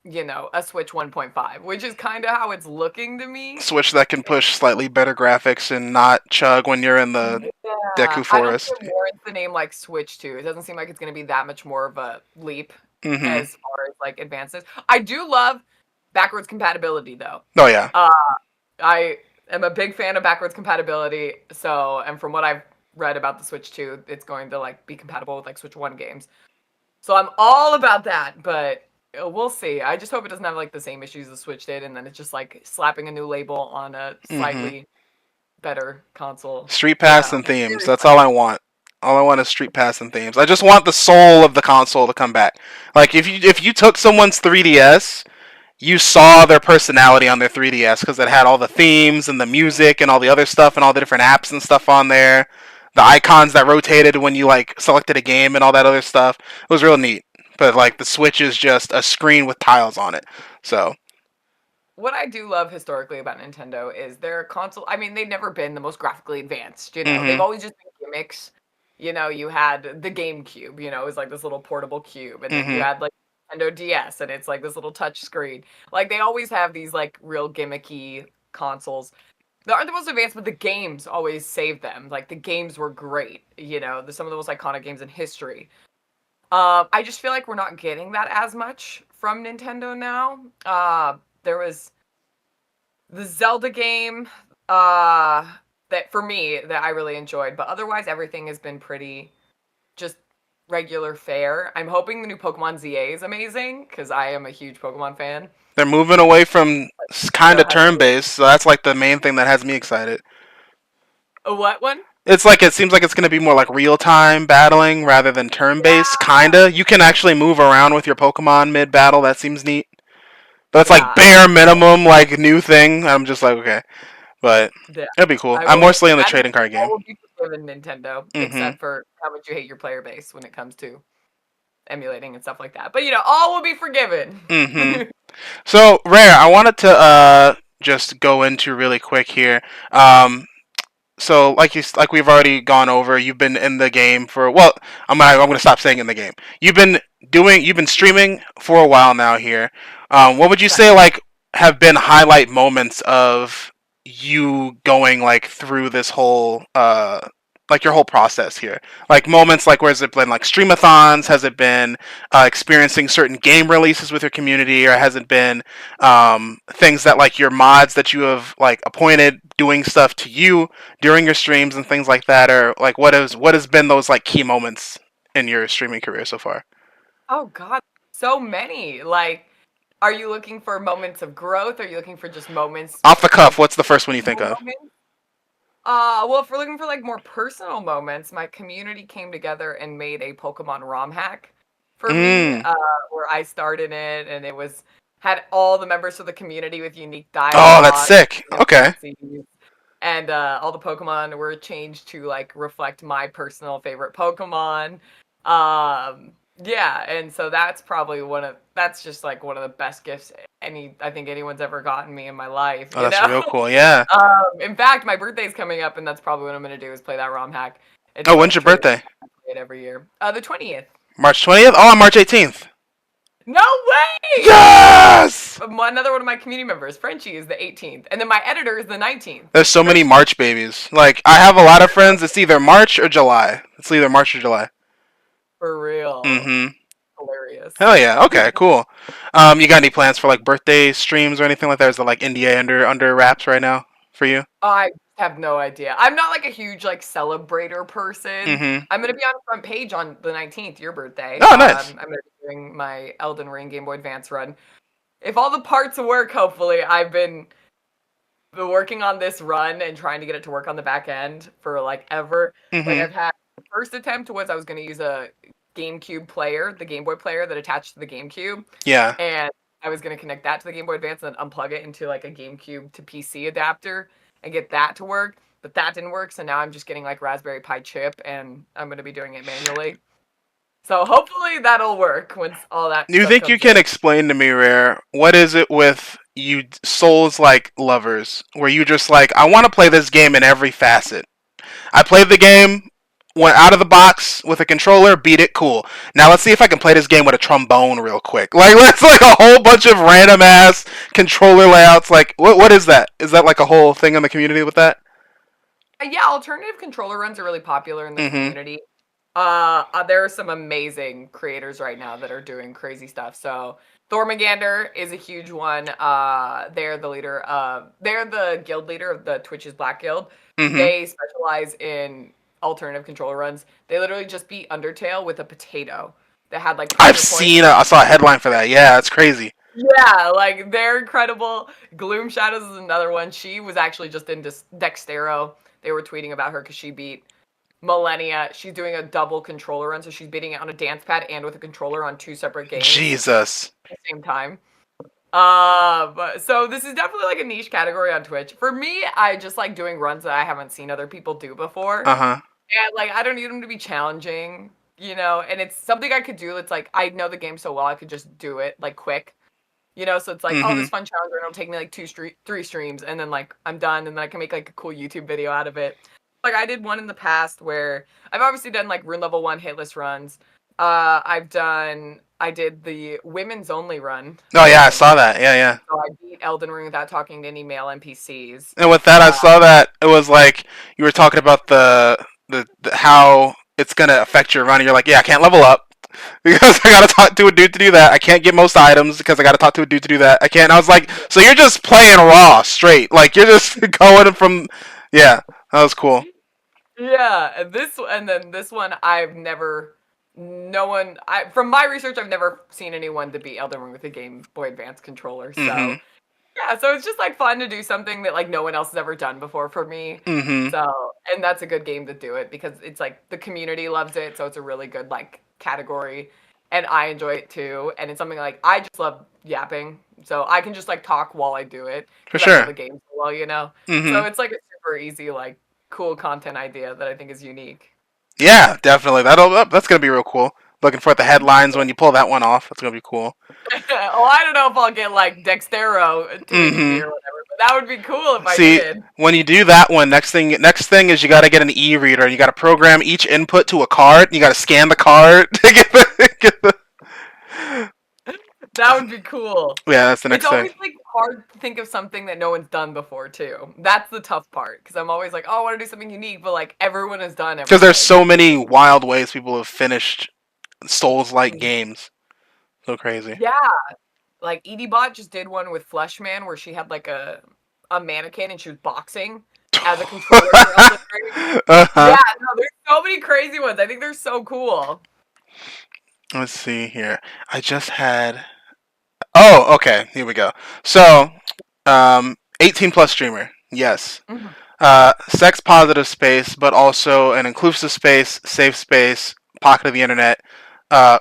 [SPEAKER 2] a Switch 1.5, which is kind of how it's looking to me.
[SPEAKER 1] Switch that can push slightly better graphics and not chug when you're in the
[SPEAKER 2] Yeah,
[SPEAKER 1] Deku
[SPEAKER 2] I don't think
[SPEAKER 1] Forest.
[SPEAKER 2] it warrants the name like Switch 2. It doesn't seem like it's going to be that much more of a leap
[SPEAKER 1] Mm-hmm.
[SPEAKER 2] as far as like advances. I do love backwards compatibility though.
[SPEAKER 1] Oh yeah.
[SPEAKER 2] Uh, I am a big fan of backwards compatibility. So, and from what I've read about the Switch 2, it's going to like be compatible with like Switch 1 games. So I'm all about that, but we'll see. I just hope it doesn't have like the same issues the Switch did, and then it's just like slapping a new label on a
[SPEAKER 1] Mm-hmm.
[SPEAKER 2] slightly better console.
[SPEAKER 1] Street Pass and themes.
[SPEAKER 2] Very
[SPEAKER 1] That's all
[SPEAKER 2] excited.
[SPEAKER 1] I want. All I want is Street Pass and themes. I just want the soul of the console to come back. Like if you took someone's 3DS, you saw their personality on their 3DS because it had all the themes and the music and all the other stuff and all the different apps and stuff on there. The icons that rotated when you like selected a game and all that other stuff. It was real neat. But like the Switch is just a screen with tiles on it. So,
[SPEAKER 2] What I do love historically about Nintendo is their console. I mean, they've never been the most graphically advanced. They've
[SPEAKER 1] mhm,
[SPEAKER 2] always just been gimmicks. You had the GameCube. It was like this little portable cube, and then you
[SPEAKER 1] mhm,
[SPEAKER 2] had like Nintendo DS, and it's like this little touch screen. Like they always have these like real gimmicky consoles. They aren't the most advanced, but the games always save them. Like the games were great. Some of the most iconic games in history. I just feel like we're not getting that as much from Nintendo now. There was the Zelda game that for me that I really enjoyed, but otherwise everything has been pretty just regular fare. I'm hoping the new Pokemon ZA is amazing because I am a huge Pokemon fan.
[SPEAKER 1] they're moving away from kind
[SPEAKER 2] So
[SPEAKER 1] of turn
[SPEAKER 2] heavily.
[SPEAKER 1] based, so that's like the main thing that has me excited.
[SPEAKER 2] A what one?
[SPEAKER 1] It's like it seems like it's going to be more like real time battling rather than turn based. Kinda. You can actually move around with your Pokemon mid battle. That seems neat. But it's like
[SPEAKER 2] Yeah, I
[SPEAKER 1] bare minimum like new thing. I'm just like okay, but
[SPEAKER 2] yeah,
[SPEAKER 1] it'd be cool.
[SPEAKER 2] I
[SPEAKER 1] I'm
[SPEAKER 2] will.
[SPEAKER 1] mostly in the
[SPEAKER 2] That is
[SPEAKER 1] trading card
[SPEAKER 2] all
[SPEAKER 1] game.
[SPEAKER 2] will be forgiven, Nintendo,
[SPEAKER 1] Mhm.
[SPEAKER 2] except for how much you hate your player base when it comes to emulating and stuff like that. But all will be forgiven.
[SPEAKER 1] Mhm. So rare. I wanted to just go into really quick here. So like we've already gone over, you've been in the game for well, I'm gonna stop saying in the game. You've been streaming for a while now here. What would you
[SPEAKER 2] Right.
[SPEAKER 1] say like have been highlight moments of you going like through this whole like your whole process here? Like moments like where has it been like streamathons? Has it been experiencing certain game releases with your community, or has it been things that like your mods that you have like appointed doing stuff to you during your streams and things like that, or like what has been those like key moments in your streaming career so far?
[SPEAKER 2] Oh God, so many. Like, are you looking for moments of growth? Are you looking for just moments,
[SPEAKER 1] Off the cuff,
[SPEAKER 2] like
[SPEAKER 1] what's the first one you think
[SPEAKER 2] cool
[SPEAKER 1] of?
[SPEAKER 2] moments? Well, if we're looking for like more personal moments, my community came together and made a Pokemon ROM hack for me,
[SPEAKER 1] Mm.
[SPEAKER 2] where I started it, and it was had all the members of the community with unique
[SPEAKER 1] Oh, that's
[SPEAKER 2] dialogue
[SPEAKER 1] sick.
[SPEAKER 2] and
[SPEAKER 1] Okay.
[SPEAKER 2] abilities, and all the Pokemon were changed to like reflect my personal favorite Pokemon. Yeah, and so that's just like one of the best gifts I think anyone's ever gotten me in my life,
[SPEAKER 1] Oh,
[SPEAKER 2] you
[SPEAKER 1] that's
[SPEAKER 2] know?
[SPEAKER 1] real cool. Yeah.
[SPEAKER 2] In fact, my birthday's coming up, and that's probably what I'm gonna do is play that ROM hack. It's
[SPEAKER 1] Oh,
[SPEAKER 2] like
[SPEAKER 1] when's your
[SPEAKER 2] tradition.
[SPEAKER 1] birthday?
[SPEAKER 2] I play it every year. The 20th.
[SPEAKER 1] March 20th. Oh, I'm March 18th.
[SPEAKER 2] No way!
[SPEAKER 1] Yes.
[SPEAKER 2] Another one of my community members, Frenchie, is the 18th, and then my editor is the 19th.
[SPEAKER 1] There's so many
[SPEAKER 2] Frenchie,
[SPEAKER 1] March babies. Like I have a lot of friends. It's either March or July. It's either March or July.
[SPEAKER 2] for real,
[SPEAKER 1] Mm-hmm.
[SPEAKER 2] hilarious.
[SPEAKER 1] Hell yeah. Okay. Cool. You got any plans for like birthday streams or anything like that? Is it like NDA under wraps right now for you?
[SPEAKER 2] I have no idea. I'm not like a huge like celebrator person.
[SPEAKER 1] Mm-hmm.
[SPEAKER 2] I'm gonna be on the front page on the 19th, your birthday.
[SPEAKER 1] Oh, nice.
[SPEAKER 2] I'm gonna be doing my Elden Ring Game Boy Advance run. If all the parts work, hopefully, I've been working on this run and trying to get it to work on the back end for like ever. Like
[SPEAKER 1] Mm-hmm.
[SPEAKER 2] I've had the first attempt was I was going to use a GameCube player, the Game Boy player that attached to the GameCube,
[SPEAKER 1] Yeah.
[SPEAKER 2] and I was going to connect that to the Game Boy Advance and then unplug it into like a GameCube to PC adapter and get that to work. But that didn't work, so now I'm just getting like Raspberry Pi chip and I'm going to be doing it manually. So hopefully that'll work once all that
[SPEAKER 1] Do you
[SPEAKER 2] stuff
[SPEAKER 1] think you
[SPEAKER 2] comes
[SPEAKER 1] can
[SPEAKER 2] in.
[SPEAKER 1] explain to me, Rare, what is it with you Souls like lovers where you just like I want to play this game in every facet? I played the game, went out of the box with a controller, beat it, cool. Now let's see if I can play this game with a trombone real quick. Like let's like a whole bunch of random ass controller layouts. Like what is that? Is that like a whole thing in the community with that?
[SPEAKER 2] Yeah, alternative controller runs are really popular in the
[SPEAKER 1] Mm-hmm.
[SPEAKER 2] community. There are some amazing creators right now that are doing crazy stuff. So Thormagander is a huge one. They're the guild leader of the Twitch's Black Guild.
[SPEAKER 1] Mm-hmm.
[SPEAKER 2] They specialize in alternative controller runs. They literally just beat Undertale with a potato that had like
[SPEAKER 1] I've
[SPEAKER 2] pressure points.
[SPEAKER 1] seen I saw a headline for that. Yeah, that's crazy.
[SPEAKER 2] Yeah, like they're incredible. Gloom Shadows is another one. She was actually just in Dextero. They were tweeting about her because she beat Millennia. She's doing a double controller run, so she's beating it on a dance pad and with a controller on two separate games
[SPEAKER 1] Jesus.
[SPEAKER 2] at the same time. But so this is definitely like a niche category on Twitch. For me, I just like doing runs that I haven't seen other people do before.
[SPEAKER 1] Uh-huh.
[SPEAKER 2] And like I don't need them to be challenging, and it's something I could do that's like I know the game so well I could just do it like quick. So it's like, oh,
[SPEAKER 1] Mm-hmm.
[SPEAKER 2] this fun challenge, and it'll take me like three streams, and then like I'm done, and then I can make like a cool YouTube video out of it. Like I did one in the past where I've obviously done like rune level 1 hitless runs. I did the women's only run.
[SPEAKER 1] Oh yeah, I saw that. Yeah, yeah.
[SPEAKER 2] So I beat Elden Ring without talking to any male NPCs.
[SPEAKER 1] And with that, I saw that it was like you were talking about the how it's gonna affect your run. You're like, yeah, I can't level up because I gotta talk to a dude to do that. I can't get most items because I gotta talk to a dude to do that. I can't. I was like, so you're just playing raw, straight. Like you're just going from, yeah, that was cool.
[SPEAKER 2] Yeah, and then this one no one from my research I've never seen anyone to beat Elden Ring with a Game Boy Advance controller.
[SPEAKER 1] Mm-hmm.
[SPEAKER 2] So Yeah, so it's just, like, fun to do something that, like, no one else has ever done before for me.
[SPEAKER 1] Mhm.
[SPEAKER 2] So and that's a good game to do it because it's, like, the community loves it, so it's a really good, like, category, and I enjoy it too, and it's something, like, I just love yapping, so I can just, like, talk while I do it
[SPEAKER 1] For
[SPEAKER 2] because I know
[SPEAKER 1] sure.
[SPEAKER 2] the game so well, you know? So
[SPEAKER 1] Mhm.
[SPEAKER 2] it's, like, a super easy, like, cool content idea that I think is unique.
[SPEAKER 1] Yeah, definitely. That's gonna be real cool. Looking for the headlines when you pull that one off. That's gonna be cool.
[SPEAKER 2] Oh, I don't know if I'll get, like, Dextero 280p
[SPEAKER 1] Mhm.
[SPEAKER 2] or whatever, but that would be cool if I
[SPEAKER 1] See,
[SPEAKER 2] did.
[SPEAKER 1] when you do that one, next thing is you got to get an e-reader and you got to program each input to a card. You got to scan the card to get the.
[SPEAKER 2] That would be cool.
[SPEAKER 1] Yeah, that's the
[SPEAKER 2] It's
[SPEAKER 1] next thing.
[SPEAKER 2] always, like, hard to think of something that no one's done before too. That's the tough part because 'cause I'm always like, "Oh, I wanna do something unique," but, like, everyone has done
[SPEAKER 1] Because there's
[SPEAKER 2] everything.
[SPEAKER 1] so many wild ways people have finished Souls-like
[SPEAKER 2] Mhm.
[SPEAKER 1] games. So crazy.
[SPEAKER 2] Yeah, like, EDBot just did one with Fleshman where she had, like, a mannequin and she was boxing as a controller for Elden Ring.
[SPEAKER 1] Uh-huh.
[SPEAKER 2] Yeah, no, there's so many crazy ones. I think they're so cool.
[SPEAKER 1] Let's see here. I just had. Oh, okay. Here we go. So, 18 plus streamer. Yes.
[SPEAKER 2] Mhm.
[SPEAKER 1] Sex positive space, but also an inclusive space, safe space, pocket of the internet.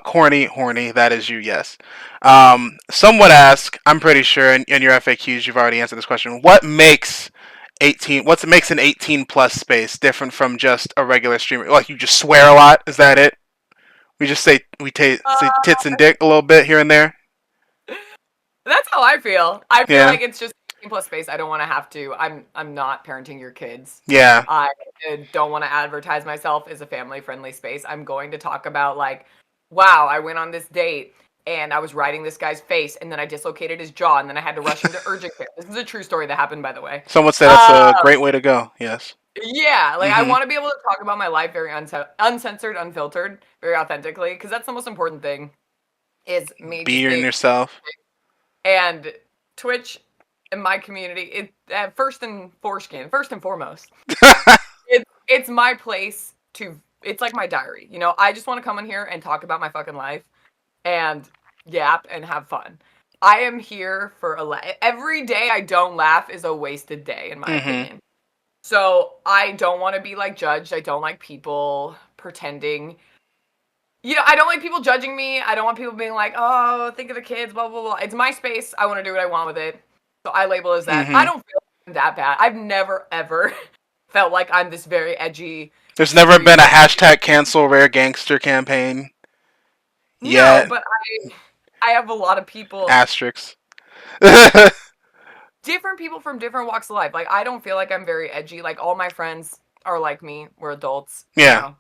[SPEAKER 1] Corny, horny. That is you. Yes. Some would ask. I'm pretty sure in your FAQs you've already answered this question. What makes 18? What makes an 18 plus space different from just a regular streamer? Like you just swear a lot? Is that it? We just say
[SPEAKER 2] Uh,
[SPEAKER 1] tits and dick a little bit here and there.
[SPEAKER 2] that's how I feel. I feel
[SPEAKER 1] Yeah.
[SPEAKER 2] like it's just 18 plus space. I don't wanna have to I'm not parenting your kids.
[SPEAKER 1] Yeah.
[SPEAKER 2] I don't wanna advertise myself as a family-friendly space. I'm going to talk about, like, "Wow, I went on this date, and I was riding this guy's face, and then I dislocated his jaw, and then I had to rush him to urgent care." This is a true story that happened, by the way.
[SPEAKER 1] Some would say that's
[SPEAKER 2] Uh,
[SPEAKER 1] a great way to go. Yes.
[SPEAKER 2] yeah, like, I
[SPEAKER 1] Mm-hmm.
[SPEAKER 2] wanna be able to talk about my life very uncensored, unfiltered, very authentically, because that's the most important thing, is me just
[SPEAKER 1] Being
[SPEAKER 2] being
[SPEAKER 1] yourself.
[SPEAKER 2] and Twitch in my community, first and foremost, it's my place to it's like my diary. You know, I just want to come in here and talk about my fucking life and yap and have fun. I am here for every day I don't laugh is a wasted day in my
[SPEAKER 1] Mm-hmm.
[SPEAKER 2] opinion. So, I don't want to be like judged. I don't like people pretending. You know, I don't like people judging me. I don't want people being like, "Oh, think of the kids, blah blah blah." It's my space. I want to do what I want with it. So I label as that. I
[SPEAKER 1] Mm-hmm.
[SPEAKER 2] don't feel that bad. I've never ever felt like I'm this very edgy
[SPEAKER 1] There's never been a
[SPEAKER 2] streamer.
[SPEAKER 1] hashtag cancel Rare Gangster campaign
[SPEAKER 2] No,
[SPEAKER 1] yet.
[SPEAKER 2] but I have a lot of people,
[SPEAKER 1] Asterisks. Mm-hmm.
[SPEAKER 2] different people from different walks of life. Like I don't feel like I'm very edgy. Like all my friends are like me. We're adults, you
[SPEAKER 1] Yeah.
[SPEAKER 2] know.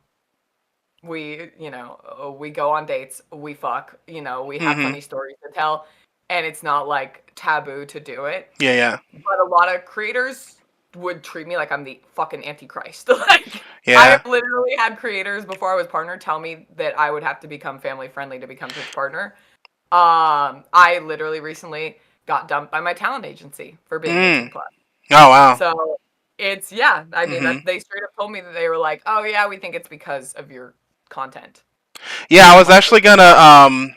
[SPEAKER 2] We go on dates, we fuck, we have
[SPEAKER 1] Mm-hmm.
[SPEAKER 2] funny stories to tell, and it's not like taboo to do it.
[SPEAKER 1] Yeah. Yeah.
[SPEAKER 2] But a lot of creators would treat me like I'm the fucking antichrist. Like I
[SPEAKER 1] Yeah.
[SPEAKER 2] have literally had creators before I was partner tell me that I would have to become family friendly to become Twitch partner. I literally recently got dumped by my talent agency for being
[SPEAKER 1] Mm.
[SPEAKER 2] 18 plus.
[SPEAKER 1] Oh wow.
[SPEAKER 2] So it's yeah, I mean
[SPEAKER 1] Mm-hmm.
[SPEAKER 2] that they straight up told me that they were like, "Oh yeah, we think it's because of your content."
[SPEAKER 1] Yeah, I
[SPEAKER 2] I'm
[SPEAKER 1] was
[SPEAKER 2] like,
[SPEAKER 1] actually gonna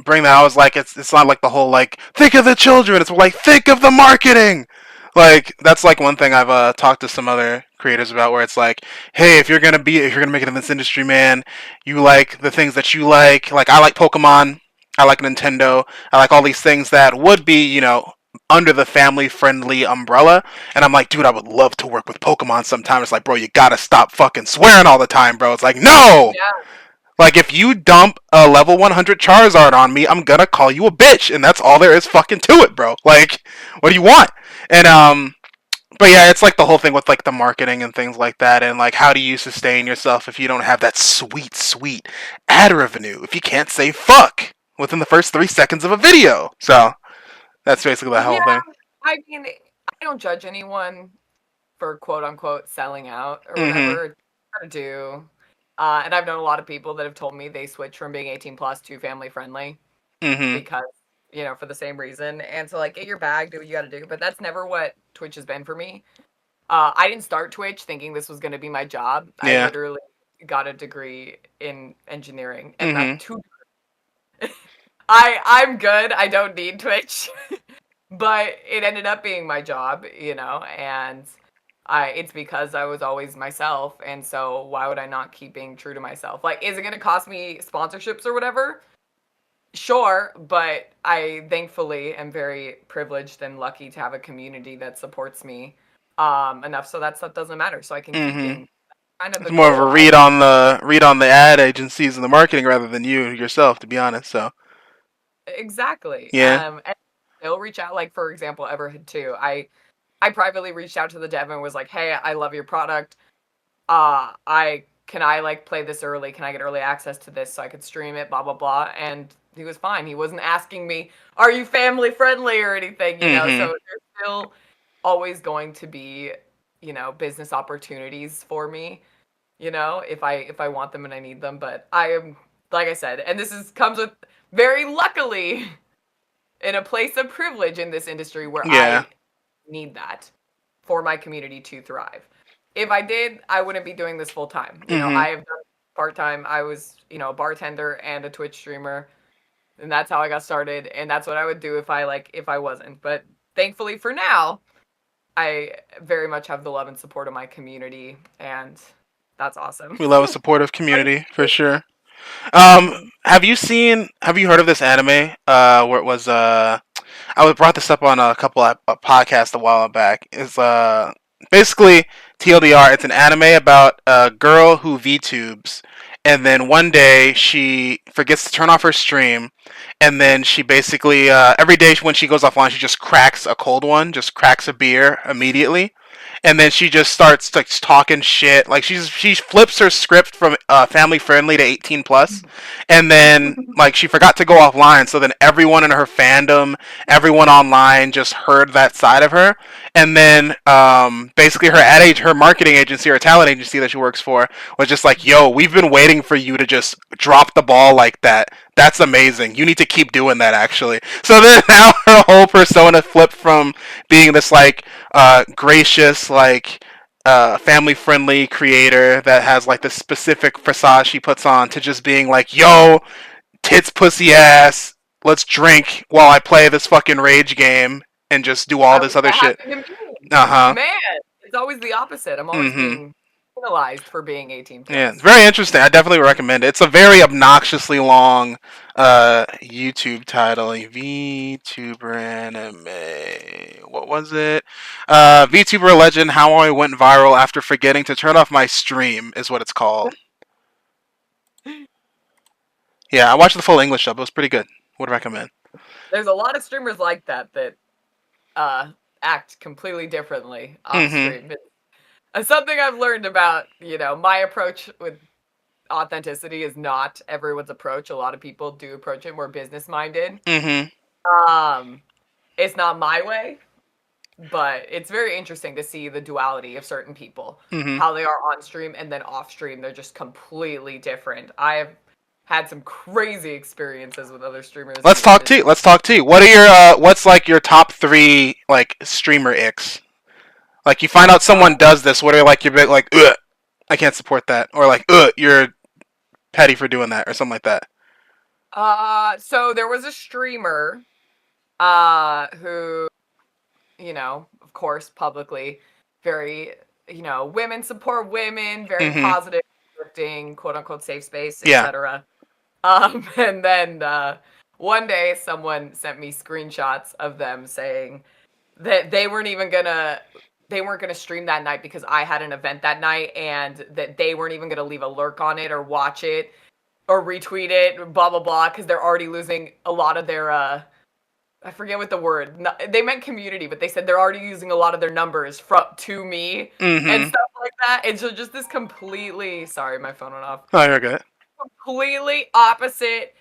[SPEAKER 1] bring that. I was like, it's not like the whole like think of the children. It's like think of the marketing. Like that's like one thing I've talked to some other creators about, where it's like, hey, if you're gonna make it in this industry, man, you like the things that you like. Like I like Pokemon, I like Nintendo, I like all these things that would be under the family friendly umbrella. And I'm like, dude, I would love to work with Pokemon sometime. It's like, bro, you gotta stop fucking swearing all the time, bro. It's like, no.
[SPEAKER 2] yeah,
[SPEAKER 1] Like if you dump a level 100 Charizard on me, I'm gonna call you a bitch, and that's all there is fucking to it, bro. Like, what do you want? And but yeah, it's like the whole thing with like the marketing and things like that, and like how do you sustain yourself if you don't have that sweet, sweet ad revenue? If you can't say fuck within the first 3 seconds of a video, so that's basically the
[SPEAKER 2] yeah.
[SPEAKER 1] whole thing.
[SPEAKER 2] I mean, I don't judge anyone for quote unquote selling out or
[SPEAKER 1] Mm-hmm.
[SPEAKER 2] whatever. Gotta do. And I've known a lot of people that have told me they switched from being 18 plus to family friendly
[SPEAKER 1] Mm-hmm.
[SPEAKER 2] because, for the same reason. And so, like, get your bag, do what you got to do. But that's never what Twitch has been for me. I didn't start Twitch thinking this was going to be my job. I
[SPEAKER 1] Yeah.
[SPEAKER 2] literally got a degree in engineering, and
[SPEAKER 1] Mm-hmm.
[SPEAKER 2] I'm good. I don't need Twitch. but it ended up being my job, and it's because I was always myself, and so why would I not keep being true to myself? Like, is it going to cost me sponsorships or whatever? Sure, but I thankfully am very privileged and lucky to have a community that supports me enough so that stuff doesn't matter. So I can keep
[SPEAKER 1] Mm-hmm.
[SPEAKER 2] being kind of
[SPEAKER 1] It's
[SPEAKER 2] the
[SPEAKER 1] more of a
[SPEAKER 2] goal. I
[SPEAKER 1] read on the ad agencies and the marketing rather than you yourself, to be honest. So
[SPEAKER 2] exactly.
[SPEAKER 1] yeah.
[SPEAKER 2] And they'll reach out. Like for example, Everhood too. I privately reached out to the dev and was like, "Hey, I love your product. I like play this early? Can I get early access to this so I could stream it? Blah blah blah." And he was fine. He wasn't asking me, "Are you family friendly or anything?"
[SPEAKER 1] Mm-hmm.
[SPEAKER 2] So there's still always going to be, business opportunities for me, if I want them and I need them. But I am, like I said, and this is comes with very luckily in a place of privilege in this industry where
[SPEAKER 1] Yeah.
[SPEAKER 2] I need that for my community to thrive. If I did, I wouldn't be doing this full time.
[SPEAKER 1] Mm-hmm.
[SPEAKER 2] I have done part time. I was, a bartender and a Twitch streamer, and that's how I got started. And that's what I would do if I wasn't. But thankfully for now, I very much have the love and support of my community, and that's awesome.
[SPEAKER 1] We love a supportive community for sure.
[SPEAKER 2] Mhm.
[SPEAKER 1] Have you heard of this anime? Where it was I brought this up on a couple of podcasts a while back. Is basically TLDR. It's an anime about a girl who VTubes, and then one day she forgets to turn off her stream, and then she basically every day when she goes offline, she just cracks a cold one, just cracks a beer immediately, and then she just starts like talking shit. Like she flips her script from family friendly to 18 plus, and then like she forgot to go offline. So then everyone in her fandom, everyone online just heard that side of her, and then basically her marketing agency or talent agency that she works for was just like, "Yo, we've been waiting for you to just drop the ball like that. That's amazing. You need to keep doing that, actually." So then now her whole persona flipped from being this like gracious, like family friendly creator that has like this specific facade she puts on to just being like, yo, tits, pussy, ass, let's drink while I play this fucking rage game and just do all
[SPEAKER 2] I
[SPEAKER 1] this
[SPEAKER 2] wish
[SPEAKER 1] other
[SPEAKER 2] that
[SPEAKER 1] shit.
[SPEAKER 2] happened to me.
[SPEAKER 1] Uh huh.
[SPEAKER 2] Man, it's always the opposite. I'm always
[SPEAKER 1] Mm hmm.
[SPEAKER 2] being penalized for being 18
[SPEAKER 1] Yeah, it's
[SPEAKER 2] plus.
[SPEAKER 1] very interesting. I definitely recommend it. It's a very obnoxiously long YouTube title. VTuber anime. What was it? VTuber Legend: How I Went Viral After Forgetting to Turn Off My Stream is what it's called. Yeah, I watched the full English dub. It was pretty good. Would recommend.
[SPEAKER 2] There's a lot of streamers like that uh, act completely differently off
[SPEAKER 1] Mm-hmm.
[SPEAKER 2] stream. It's something I've learned about, my approach with authenticity is not everyone's approach. A lot of people do approach it more business minded.
[SPEAKER 1] Mm-hmm.
[SPEAKER 2] Um, it's not my way, but it's very interesting to see the duality of certain people,
[SPEAKER 1] Mm-hmm.
[SPEAKER 2] how they are on stream and then off stream. They're just completely different. I have had some crazy experiences with other streamers in
[SPEAKER 1] Let's
[SPEAKER 2] the
[SPEAKER 1] talk
[SPEAKER 2] industry.
[SPEAKER 1] tea. Let's talk tea. What's like your top three like streamer icks? Like you find out someone does this, what are like your big like, ugh, I can't support that, or like, ugh, you're petty for doing that, or something like that.
[SPEAKER 2] So there was a streamer, who, of course, publicly, very, women support women, very
[SPEAKER 1] Mm-hmm.
[SPEAKER 2] positive, uplifting, quote unquote, safe space,
[SPEAKER 1] Yeah.
[SPEAKER 2] etc. And then one day someone sent me screenshots of them saying that they weren't gonna stream that night because I had an event that night, and that they weren't even gonna leave a lurk on it or watch it or retweet it, blah blah blah, because they're already losing a lot of their I forget what the word. No, they meant community, but they said they're already using a lot of their numbers from to me and
[SPEAKER 1] Mm-hmm.
[SPEAKER 2] stuff like that. And so just this completely, sorry, my phone went off.
[SPEAKER 1] Oh, you're good.
[SPEAKER 2] Completely opposite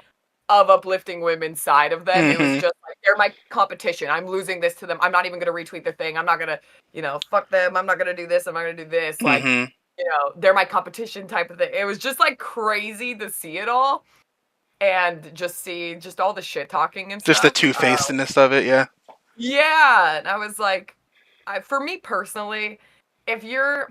[SPEAKER 2] of uplifting women's side of them. It was
[SPEAKER 1] Mm-hmm.
[SPEAKER 2] just like they're my competition. I'm losing this to them. I'm not even gonna retweet their thing. I'm not gonna, fuck them. I'm not gonna do this. I'm not gonna do this. Like,
[SPEAKER 1] Mm-hmm.
[SPEAKER 2] they're my competition type of thing. It was just like crazy to see it all and just see just all the shit talking and
[SPEAKER 1] Just the
[SPEAKER 2] stuff.
[SPEAKER 1] two facedness of it, yeah.
[SPEAKER 2] Yeah, and I was like, for me personally, if you're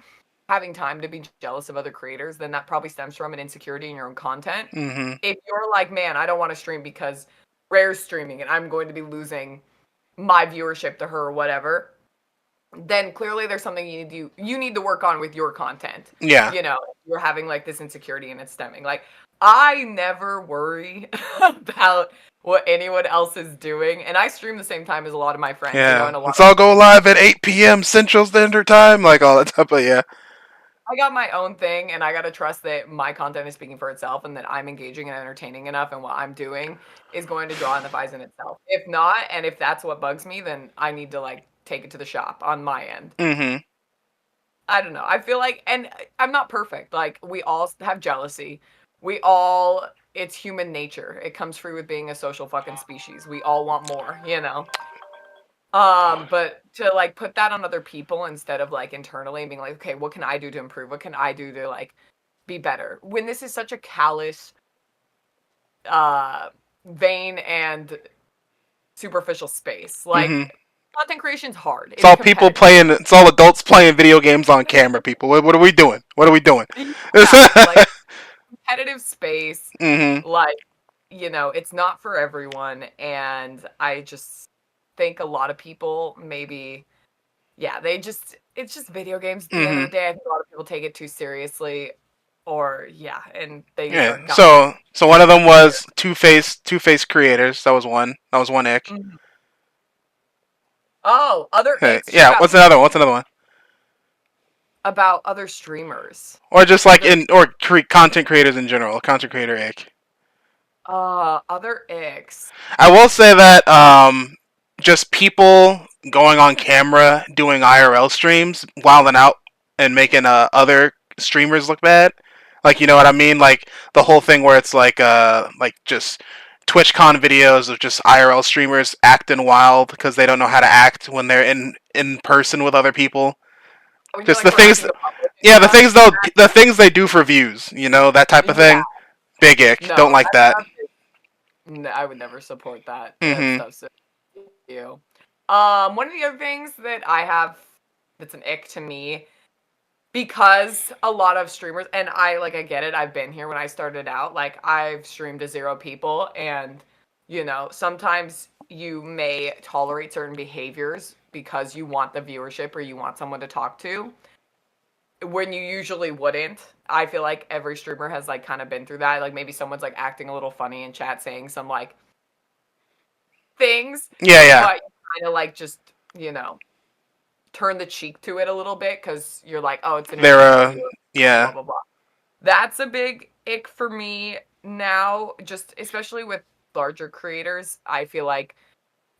[SPEAKER 2] having time to be jealous of other creators, then that probably stems from an insecurity in your own content.
[SPEAKER 1] Mm-hmm.
[SPEAKER 2] If you're like, man, I don't want to stream because Rare's streaming and I'm going to be losing my viewership to her or whatever, then clearly there's something you need to work on with your content.
[SPEAKER 1] Yeah.
[SPEAKER 2] You know, you're having like this insecurity and it's stemming. Like I never worry about what anyone else is doing, and I stream the same time as a lot of my friends. You know,
[SPEAKER 1] Yeah.
[SPEAKER 2] and a lot
[SPEAKER 1] Let's
[SPEAKER 2] of
[SPEAKER 1] all go live at 8 p.m. Central Standard Time, like all that stuff. But yeah.
[SPEAKER 2] I got my own thing, and I gotta trust that my content is speaking for itself, and that I'm engaging and entertaining enough, and what I'm doing is going to draw in the eyes in itself. If not, and if that's what bugs me, then I need to like take it to the shop on my end.
[SPEAKER 1] Mm-hmm.
[SPEAKER 2] I don't know. I feel like, and I'm not perfect. Like we all have jealousy. We all, it's human nature. It comes free with being a social fucking species. We all want more, you know. But to like put that on other people instead of like internally and being like, okay, what can I do to improve? What can I do to like be better? When this is such a callous, uh, vain and superficial space,
[SPEAKER 1] Mm-hmm.
[SPEAKER 2] like content creation's hard.
[SPEAKER 1] It's
[SPEAKER 2] It's
[SPEAKER 1] all people
[SPEAKER 2] competitive.
[SPEAKER 1] playing. It's all adults playing video games on camera. People, what are we doing? What are we doing?
[SPEAKER 2] Yeah, like competitive space,
[SPEAKER 1] Mm-hmm.
[SPEAKER 2] like, you know, it's not for everyone. And I just think a lot of people maybe, yeah, it's just video games at the end of
[SPEAKER 1] Mm-hmm.
[SPEAKER 2] the day. I think a lot of people take it too seriously, or, yeah, and they
[SPEAKER 1] Yeah.
[SPEAKER 2] start gossiping.
[SPEAKER 1] So one of them was two face creators. That was one. That was one ick.
[SPEAKER 2] Mhm. Oh, other
[SPEAKER 1] Hey,
[SPEAKER 2] icks, shoot
[SPEAKER 1] yeah.
[SPEAKER 2] out
[SPEAKER 1] What's another one? What's another one?
[SPEAKER 2] about other streamers.
[SPEAKER 1] Or just like
[SPEAKER 2] Other,
[SPEAKER 1] content creators in general. Content creator ick.
[SPEAKER 2] other icks.
[SPEAKER 1] I will say that just people going on camera doing IRL streams, wilding out and making other streamers look bad. Like you know what I mean? Like the whole thing where it's like just TwitchCon videos of just IRL streamers acting wild because they don't know how to act when they're in person with other people.
[SPEAKER 2] When you're
[SPEAKER 1] Just
[SPEAKER 2] like
[SPEAKER 1] the things,
[SPEAKER 2] harassing the public and
[SPEAKER 1] yeah,
[SPEAKER 2] stuff.
[SPEAKER 1] the things they do for views. You know that type of
[SPEAKER 2] Yeah,
[SPEAKER 1] thing. Big ick.
[SPEAKER 2] no,
[SPEAKER 1] Don't like that.
[SPEAKER 2] no, I would never support that. That
[SPEAKER 1] Mhm.
[SPEAKER 2] stuff's so you. One of the other things that I have that's an ick to me, because a lot of streamers, and I get it, I've been here when I started out. Like I've streamed to 0 people, and you know, sometimes you may tolerate certain behaviors because you want the viewership or you want someone to talk to when you usually wouldn't. I feel like every streamer has like kind of been through that. Like maybe someone's like acting a little funny in chat, saying some like things,
[SPEAKER 1] Yeah, yeah.
[SPEAKER 2] but kind of like just, you know, turn the cheek to it a little bit because you're like, oh, it's
[SPEAKER 1] They're
[SPEAKER 2] entertaining to view, blah
[SPEAKER 1] yeah.
[SPEAKER 2] blah blah. That's a big ick for me now, just especially with larger creators. I feel like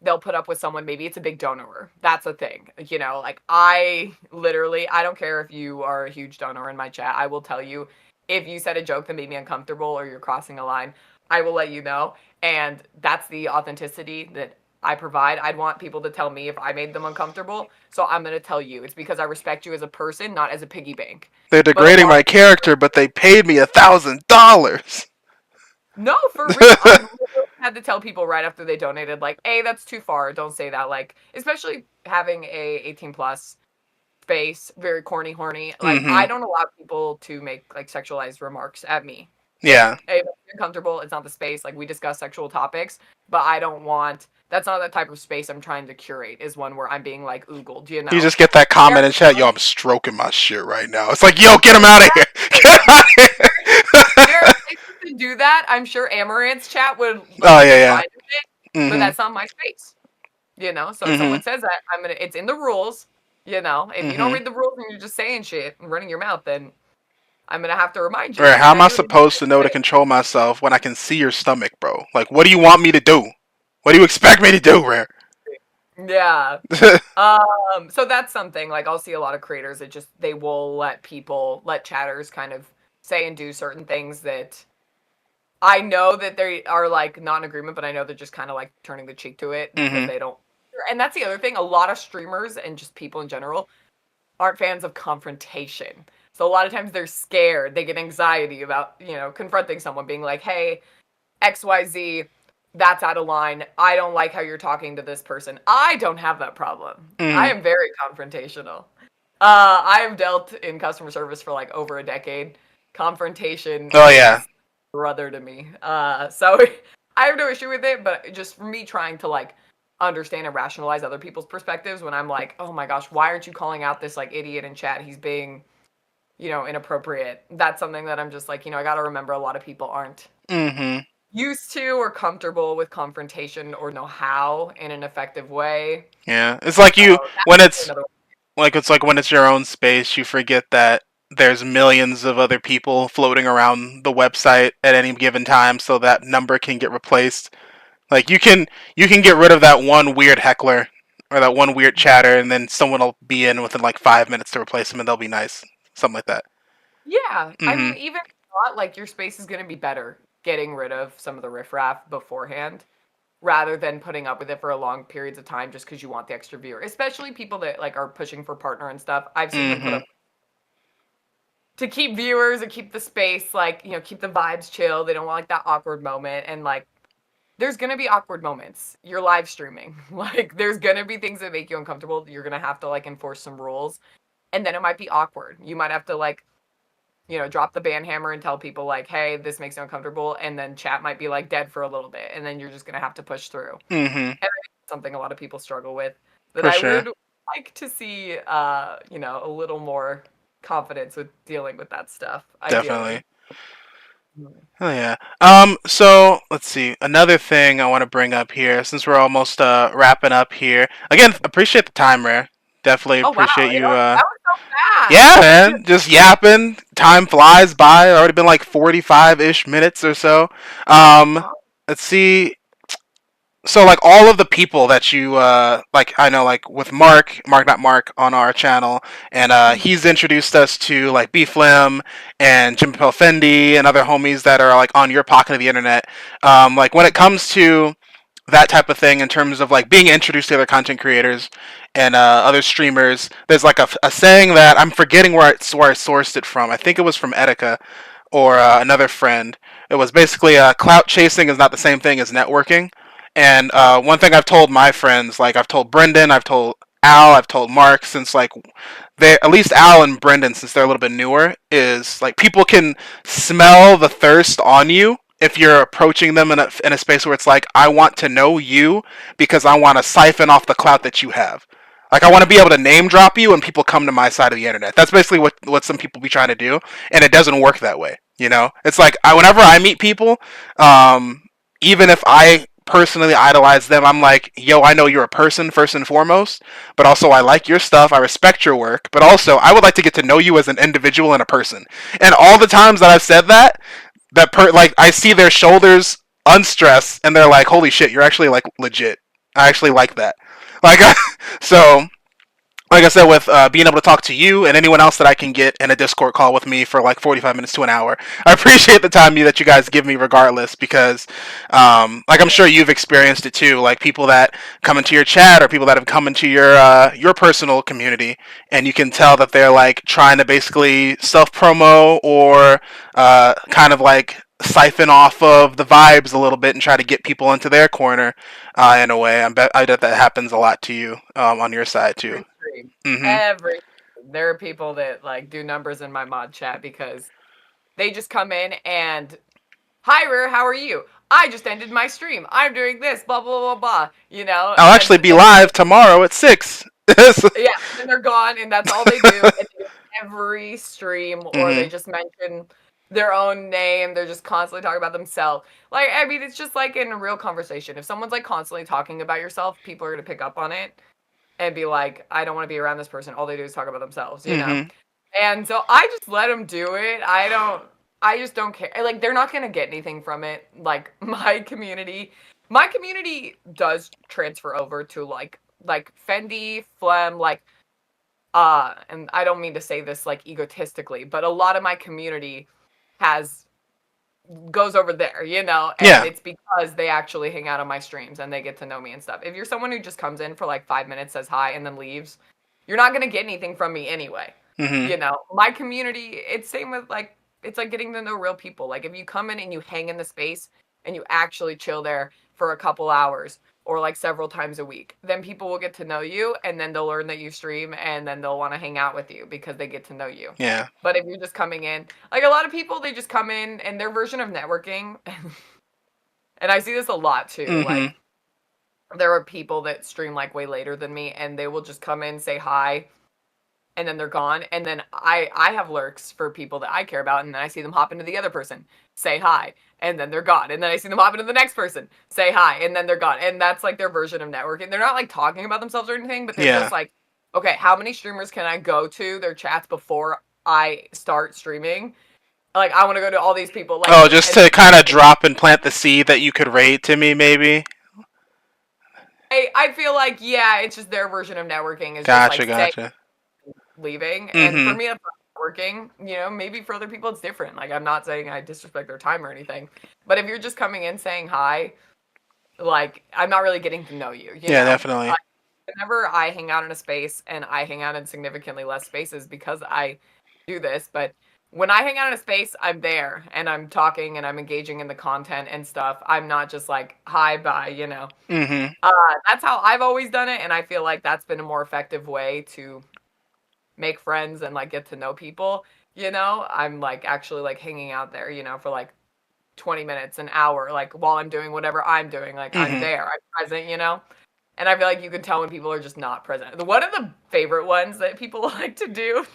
[SPEAKER 2] they'll put up with someone, maybe it's a big donor. That's a thing. You know, like I don't care if you are a huge donor in my chat. I will tell you if you said a joke that made me uncomfortable or you're crossing a line, I will let you know. And that's the authenticity that I provide. I'd want people to tell me if I made them uncomfortable. So I'm going to tell you. It's because I respect you as a person, not as a piggy bank.
[SPEAKER 1] They're
[SPEAKER 2] But a
[SPEAKER 1] degrading
[SPEAKER 2] lot
[SPEAKER 1] my character, but they paid me $1,000.
[SPEAKER 2] No, for real. I've literally had to tell people right after they donated, like, hey, that's too far. Don't say that. Like, especially having a 18 plus space, very corny, horny. Like,
[SPEAKER 1] Mm-hmm.
[SPEAKER 2] I don't allow people to make like sexualized remarks at me. Like,
[SPEAKER 1] Yeah.
[SPEAKER 2] hey, that's uncomfortable. It's not the space. Like, we discuss sexual topics, but I don't want. That's not the type of space I'm trying to curate. Is one where I'm being like oogled. You
[SPEAKER 1] You
[SPEAKER 2] know.
[SPEAKER 1] just get that
[SPEAKER 2] There
[SPEAKER 1] comment in chat, yo, I'm stroking my shit right now. It's like, yo, get him out of here. Get him out of
[SPEAKER 2] there are
[SPEAKER 1] here.
[SPEAKER 2] places to do that. I'm sure Amaranth's chat would
[SPEAKER 1] Oh,
[SPEAKER 2] like be
[SPEAKER 1] yeah,
[SPEAKER 2] fine with it,
[SPEAKER 1] yeah.
[SPEAKER 2] but
[SPEAKER 1] Mm-hmm.
[SPEAKER 2] that's not my space. You know, so if
[SPEAKER 1] Mm-hmm.
[SPEAKER 2] someone says that, it's in the rules. You know, if you don't
[SPEAKER 1] Mm-hmm.
[SPEAKER 2] read the rules and you're just saying shit and running your mouth, then I'm gonna have to remind you
[SPEAKER 1] Right,
[SPEAKER 2] that
[SPEAKER 1] how
[SPEAKER 2] you
[SPEAKER 1] am I
[SPEAKER 2] genuinely
[SPEAKER 1] supposed to know to control myself when I can see your stomach, bro? Like, what do you want me to do? What do you expect me to do, Rare?
[SPEAKER 2] yeah. So that's something like I'll see a lot of creators that just they will let chatters kind of say and do certain things that I know that they are like not in agreement, but I know they're just kind of like turning the cheek to it because
[SPEAKER 1] Mm-hmm.
[SPEAKER 2] they don't. And that's the other thing. A lot of streamers and just people in general aren't fans of confrontation. So a lot of times they're scared. They get anxiety about, you know, confronting someone, being like, hey, XYZ, that's out of line. I don't like how you're talking to this person. I don't have that problem. I
[SPEAKER 1] Mm-hmm.
[SPEAKER 2] am very confrontational. I have dealt in customer service for like over a decade. Confrontation
[SPEAKER 1] Oh, yeah.
[SPEAKER 2] is brother to me. So I have no issue with it, but just for me trying to like understand and rationalize other people's perspectives when I'm like, oh my gosh, why aren't you calling out this like idiot in chat? He's being, inappropriate. That's something that I'm just like, I got to remember a lot of people aren't
[SPEAKER 1] Mhm.
[SPEAKER 2] used to or comfortable with confrontation or know how in an effective way.
[SPEAKER 1] Yeah. It's like
[SPEAKER 2] So
[SPEAKER 1] you when
[SPEAKER 2] that's
[SPEAKER 1] it's
[SPEAKER 2] another.
[SPEAKER 1] it's like when it's your own space, you forget that there's millions of other people floating around the website at any given time, so that number can get replaced. Like you can get rid of that one weird heckler or that one weird chatter, and then someone will be in within like 5 minutes to replace them, and they'll be nice, something like that.
[SPEAKER 2] Yeah, I
[SPEAKER 1] Mhm.
[SPEAKER 2] mean, even if not, like your space is going to be better getting rid of some of the riffraff beforehand rather than putting up with it for a long periods of time just because you want the extra viewer. Especially people that like are pushing for partner and stuff. I've seen them put
[SPEAKER 1] Mhm.
[SPEAKER 2] up to keep viewers and keep the space like keep the vibes chill. They don't want like that awkward moment and like there's gonna be awkward moments. You're live streaming. Like there's gonna be things that make you uncomfortable. You're gonna have to like enforce some rules. And then it might be awkward. You might have to like, drop the band hammer and tell people like, hey, this makes you uncomfortable. And then chat might be like dead for a little bit. And then you're just gonna have to push through.
[SPEAKER 1] Mhm.
[SPEAKER 2] And that's something a lot of people struggle with that
[SPEAKER 1] For
[SPEAKER 2] I
[SPEAKER 1] sure.
[SPEAKER 2] would like to see a little more confidence with dealing with that stuff, ideally.
[SPEAKER 1] Definitely. Oh yeah. So let's see. Another thing I want to bring up here, since we're almost wrapping up here. Again, appreciate the time, Rare. Definitely
[SPEAKER 2] Oh wow,
[SPEAKER 1] appreciate you.
[SPEAKER 2] that was so
[SPEAKER 1] Yeah,
[SPEAKER 2] fast.
[SPEAKER 1] man. Just yapping. Time flies by. Already been like 45-ish minutes or so. Um,
[SPEAKER 2] Oh,
[SPEAKER 1] let's see. So like all of the people that you like, I know like with Mark not Mark on our channel, and
[SPEAKER 2] mhm,
[SPEAKER 1] he's introduced us to like Beeflim and Jim Fendi and other homies that are like on your pocket of the internet. Like when it comes to that type of thing in terms of like being introduced to other content creators and other streamers, there's like a saying that I'm forgetting where I sourced it from. I think it was from Etika or another friend. It was basically clout chasing is not the same thing as networking. And
[SPEAKER 2] true.
[SPEAKER 1] one thing I've told my friends, like I've told Brendan, I've told Al, I've told Mark, since like they, at least Al and Brendan, since they're a little bit newer, is like people can smell the thirst on you if you're approaching them in a space where it's like, I want to know you because I want to siphon off the clout that you have. Like I want to be able to name drop you when people come to my side of the internet. That's basically what some people be trying to do, and it doesn't work that way. You know, it's like whenever I meet people, um, even if I personally idolize them, I'm like, yo, I know you're a person first and foremost, but also I like your stuff, I respect your work, but also I would like to get to know you as an individual and a person. And all the times that I've said that, like I see their shoulders unstressed, and they're like, holy shit, you're actually like legit. I actually like that. Like, so like I said, with being able to talk to you and anyone else that I can get in a Discord call with me for like 45 minutes to an hour, I appreciate the time that you guys give me regardless because, like I'm sure you've experienced it too, like people that come into your chat or people that have come into your personal community, and you can tell that they're like trying to basically self promo or kind of like siphon off of the vibes a little bit and try to get people into their corner in a way. I bet that happens a lot to you on your side too.
[SPEAKER 2] Every stream.
[SPEAKER 1] Mhm.
[SPEAKER 2] Every There are people that like do numbers in my mod chat because they just come in and hi Rare, how are you? I just ended my stream. I'm doing this, blah blah blah blah.
[SPEAKER 1] I'll
[SPEAKER 2] And
[SPEAKER 1] actually be
[SPEAKER 2] then
[SPEAKER 1] live tomorrow at 6.
[SPEAKER 2] yeah, then they're gone, and that's all they do. And they do every stream, or they
[SPEAKER 1] Mhm.
[SPEAKER 2] just mention their own name. They're just constantly talking about themselves. Like, I mean, it's just like in a real conversation. If someone's like constantly talking about yourself, people are gonna pick up on it and be like, I don't want to be around this person. All they do is talk about themselves.
[SPEAKER 1] Mhm.
[SPEAKER 2] And so I just let them do it. I just don't care. Like, they're not going to get anything from it. Like, my community does transfer over to like Fendi, Phlegm, and I don't mean to say this like egotistically, but a lot of my community has goes over there, and
[SPEAKER 1] Yeah.
[SPEAKER 2] it's because they actually hang out on my streams and they get to know me and stuff. If you're someone who just comes in for like 5 minutes, says hi, and then leaves, you're not gonna get anything from me anyway.
[SPEAKER 1] Mhm.
[SPEAKER 2] My community, it's same with like it's like getting to know real people. Like if you come in and you hang in the space and you actually chill there for a couple hours or like several times a week, then people will get to know you and then they'll learn that you stream and then they'll want to hang out with you because they get to know you.
[SPEAKER 1] Yeah.
[SPEAKER 2] But if you're just coming in, like a lot of people, they just come in and their version of networking, and I see this a lot too.
[SPEAKER 1] Mhm.
[SPEAKER 2] Like there are people that stream like way later than me, and they will just come in, say hi, and then they're gone. And then I have lurks for people that I care about, and then I see them hop into the other person, say hi, and then they're gone. And then I see them hop into the next person, say hi, and then they're gone. And that's like their version of networking. They're not like talking about themselves or anything, but they're
[SPEAKER 1] Yeah.
[SPEAKER 2] just like, okay, how many streamers can I go to their chats before I start streaming? Like I want to go to all these people,
[SPEAKER 1] Oh,
[SPEAKER 2] like,
[SPEAKER 1] just
[SPEAKER 2] and
[SPEAKER 1] to kind of drop and plant the seed that you could rate to me, maybe.
[SPEAKER 2] I feel like, yeah, it's just their version of networking is just like
[SPEAKER 1] Gotcha,
[SPEAKER 2] say
[SPEAKER 1] gotcha.
[SPEAKER 2] leaving. And for
[SPEAKER 1] Mm-hmm.
[SPEAKER 2] me, it's not working. You know, maybe for other people, it's different. Like, I'm not saying I disrespect their time or anything, but if you're just coming in saying hi, like, I'm not really getting to know you, you
[SPEAKER 1] Yeah,
[SPEAKER 2] know?
[SPEAKER 1] definitely.
[SPEAKER 2] Whenever I hang out in a space, and I hang out in significantly less spaces because I do this, but when I hang out in a space, I'm there and I'm talking and I'm engaging in the content and stuff. I'm not just like, hi, bye, you know?
[SPEAKER 1] Mm-hmm.
[SPEAKER 2] Uh, that's how I've always done it, and I feel like that's been a more effective way to make friends and like get to know people. You know, I'm like actually like hanging out there, you know, for like 20 minutes, an hour, like while I'm doing whatever I'm doing, like I'm
[SPEAKER 1] Mm-hmm.
[SPEAKER 2] there, I'm present, you know. And I feel like you can tell when people are just not present. One of the favorite ones that people like to do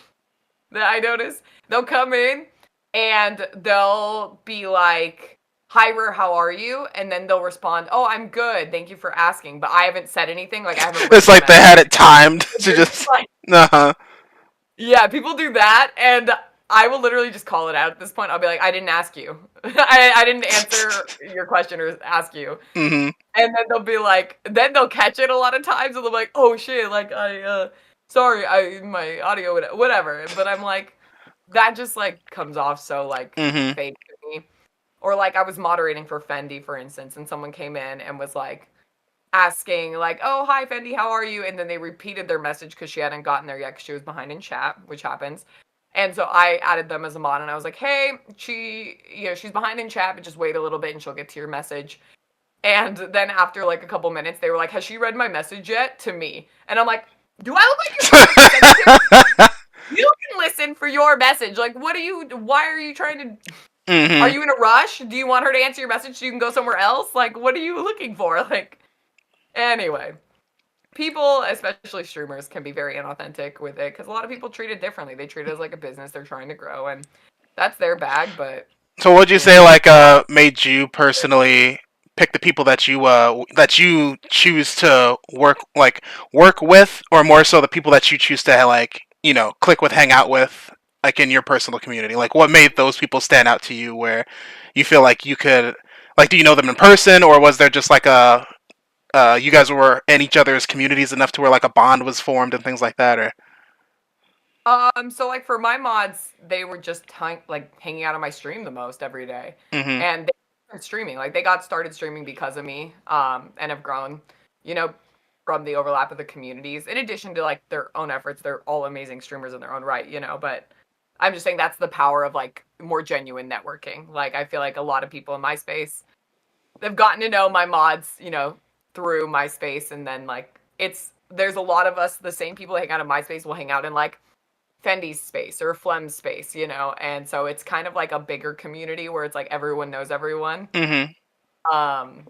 [SPEAKER 2] that I notice, they'll come in and they'll be like, "Hi, Rare, how are you?" And then they'll respond, "Oh, I'm good. Thank you for asking." But I haven't said anything. Like I haven't
[SPEAKER 1] It's
[SPEAKER 2] written a
[SPEAKER 1] like they
[SPEAKER 2] message.
[SPEAKER 1] had it timed to
[SPEAKER 2] They're just
[SPEAKER 1] just.
[SPEAKER 2] like,
[SPEAKER 1] Uh-huh.
[SPEAKER 2] yeah, people do that, and I will literally just call it out at this point. I'll be like, "I didn't ask you. I didn't answer your question or ask you."
[SPEAKER 1] Mm-hmm.
[SPEAKER 2] And then they'll be like, then they'll catch it a lot of times, and they'll be like, "Oh shit, like sorry, I my audio whatever." But I'm like, that just like comes off so like
[SPEAKER 1] Mm-hmm.
[SPEAKER 2] fake to me. Or like I was moderating for Fendi, for instance, and someone came in and was like asking like, "Oh, hi Fendi, how are you?" And then they repeated their message because she hadn't gotten there yet because she was behind in chat, which happens. And so I added them as a mod, and I was like, "Hey, she's behind in chat, but just wait a little bit and she'll get to your message." And then after like a couple minutes, they were like, "Has she read my message yet?" To me, and I'm like, "Do I look like you're trying to send it to me? You can listen for your message. Like, what are you? Why are you trying to? Are
[SPEAKER 1] Mm-hmm.
[SPEAKER 2] you in a rush? Do you want her to answer your message so you can go somewhere else? Like, what are you looking for?" Like, anyway, people, especially streamers, can be very inauthentic with it because a lot of people treat it differently. They treat it as like a business they're trying to grow, and that's their bag. But
[SPEAKER 1] So, what'd you
[SPEAKER 2] you
[SPEAKER 1] say?
[SPEAKER 2] know,
[SPEAKER 1] Like, made you personally pick the people that you choose to work with, or more so the people that you choose to like click with, hang out with, like in your personal community? Like, what made those people stand out to you? Where you feel like you could, like, do you know them in person, or was there just like a you guys were in each other's communities enough to where like a bond was formed and things like that? Or
[SPEAKER 2] so like for my mods, they were just like hanging out on my stream the most every day,
[SPEAKER 1] mm-hmm.
[SPEAKER 2] and they started streaming. Like they got started streaming because of me, and have grown, you know, from the overlap of the communities. In addition to like their own efforts, they're all amazing streamers in their own right, you know. But I'm just saying that's the power of like more genuine networking. Like I feel like a lot of people in my space, they've gotten to know my mods, you know, through MySpace, and then like there's a lot of us, the same people that hang out in MySpace will hang out in like Fendi's space or Flem's space, you know, and so it's kind of like a bigger community where it's like everyone knows everyone.
[SPEAKER 1] Mm-hmm.
[SPEAKER 2] Um,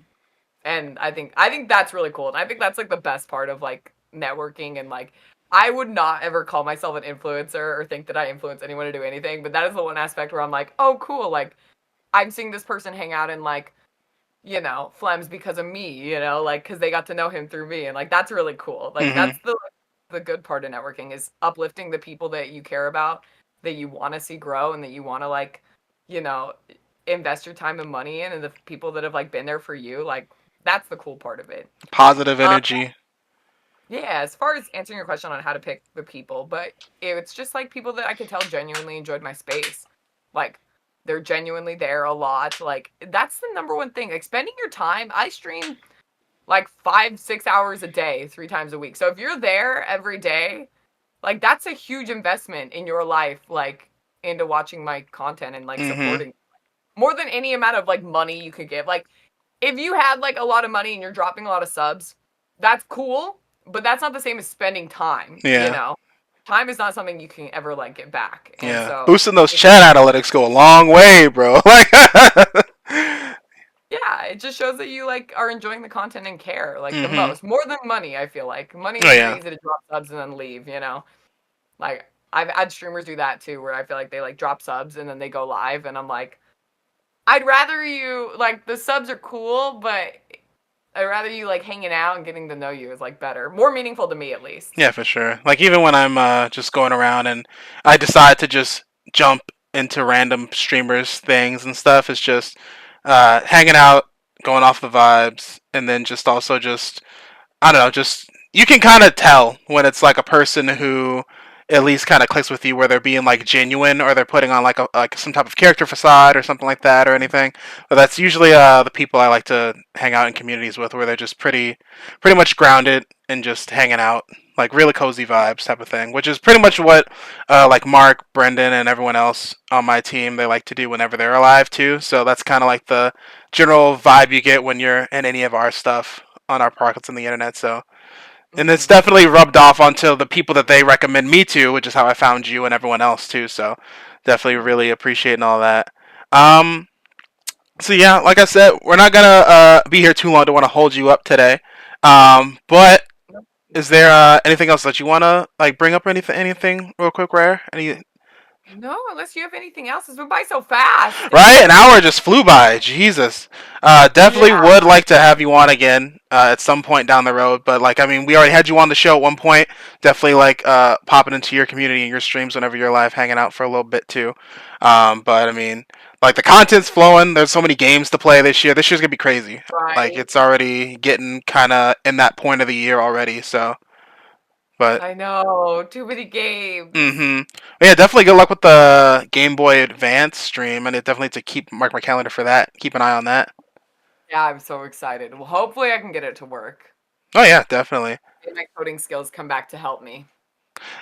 [SPEAKER 2] and I think that's really cool, and I think that's like the best part of like networking. And like I would not ever call myself an influencer or think that I influence anyone to do anything, but that is the one aspect where I'm like, oh, cool, like I'm seeing this person hang out in like Flem's because of me, like because they got to know him through me, and like that's really cool. Like
[SPEAKER 1] Mm-hmm.
[SPEAKER 2] that's the good part of networking is uplifting the people that you care about, that you want to see grow, and that you want to like, you know, invest your time and money in, and the people that have like been there for you. Like that's the cool part of it.
[SPEAKER 1] Positive
[SPEAKER 2] Um,
[SPEAKER 1] energy.
[SPEAKER 2] yeah, as far as answering your question on how to pick the people, but it's just like people that I could tell genuinely enjoyed my space. Like they're genuinely there a lot. Like that's the number one thing. Like spending your time. I stream like 5, 6 hours a day, 3 times a week. So if you're there every day, like that's a huge investment in your life, like into watching my content and like
[SPEAKER 1] Mm-hmm.
[SPEAKER 2] supporting more than any amount of like money you could give. Like if you had like a lot of money and you're dropping a lot of subs, that's cool, but that's not the same as spending time, you
[SPEAKER 1] Yeah.
[SPEAKER 2] know? Time is not something you can ever like get back. And
[SPEAKER 1] Yeah.
[SPEAKER 2] so
[SPEAKER 1] Boosting those chat analytics go a long way, bro. Like.
[SPEAKER 2] yeah, it just shows that you like are enjoying the content and care like the
[SPEAKER 1] Mm-hmm.
[SPEAKER 2] most, more than money. I feel like money
[SPEAKER 1] Oh
[SPEAKER 2] is pretty
[SPEAKER 1] yeah.
[SPEAKER 2] easy to drop subs and then leave. Like I've had streamers do that too, where I feel like they like drop subs and then they go live, and I'm like, I'd rather you like the subs are cool, but I'd rather you like hanging out and getting to know you is like better, more meaningful to me at least.
[SPEAKER 1] Yeah, for sure. Like even when I'm just going around and I decide to just jump into random streamers things and stuff, it's just hanging out, going off the vibes, and then just also just I don't know, just you can kind of tell when it's like a person who at least kind of clicks with you, where they're being like genuine or they're putting on like some type of character facade or something like that or anything. But that's usually the people I like to hang out in communities with, where they're just pretty much grounded and just hanging out, like really cozy vibes type of thing, which is pretty much what like Mark, Brendan, and everyone else on my team they like to do whenever they're alive too. So that's kind of like the general vibe you get when you're in any of our stuff on our pockets on the internet. So, and it's
[SPEAKER 2] Hmm.
[SPEAKER 1] definitely rubbed off onto the people that they recommend me to, which is how I found you and everyone else too. So, definitely really appreciating all that. Um, so yeah, like I said, we're not gonna be here too long to want to hold you up today. But is there anything else that you wanna like bring up or anything real quick, Rare? Any
[SPEAKER 2] No, unless you have anything else. It's went by so fast.
[SPEAKER 1] Right? An hour just flew by. Jesus. Definitely
[SPEAKER 2] Yeah,
[SPEAKER 1] would like to have you on again at some point down the road. But like, I mean, we already had you on the show at one point. Definitely like popping into your community and your streams whenever you're live, hanging out for a little bit too. But I mean, like the content's flowing. There's so many games to play this year. This year's gonna be crazy. Like
[SPEAKER 2] right.
[SPEAKER 1] it's already getting kind of in that point of the year already. So, but
[SPEAKER 2] I know. Too many games.
[SPEAKER 1] mm-hmm. Yeah, definitely good luck with the Game Boy Advance stream, and it definitely to keep mark my calendar for that. Keep an eye on that.
[SPEAKER 2] Yeah, I'm so excited. Well, hopefully I can get it to work.
[SPEAKER 1] Oh yeah, definitely.
[SPEAKER 2] And my coding skills come back to help me.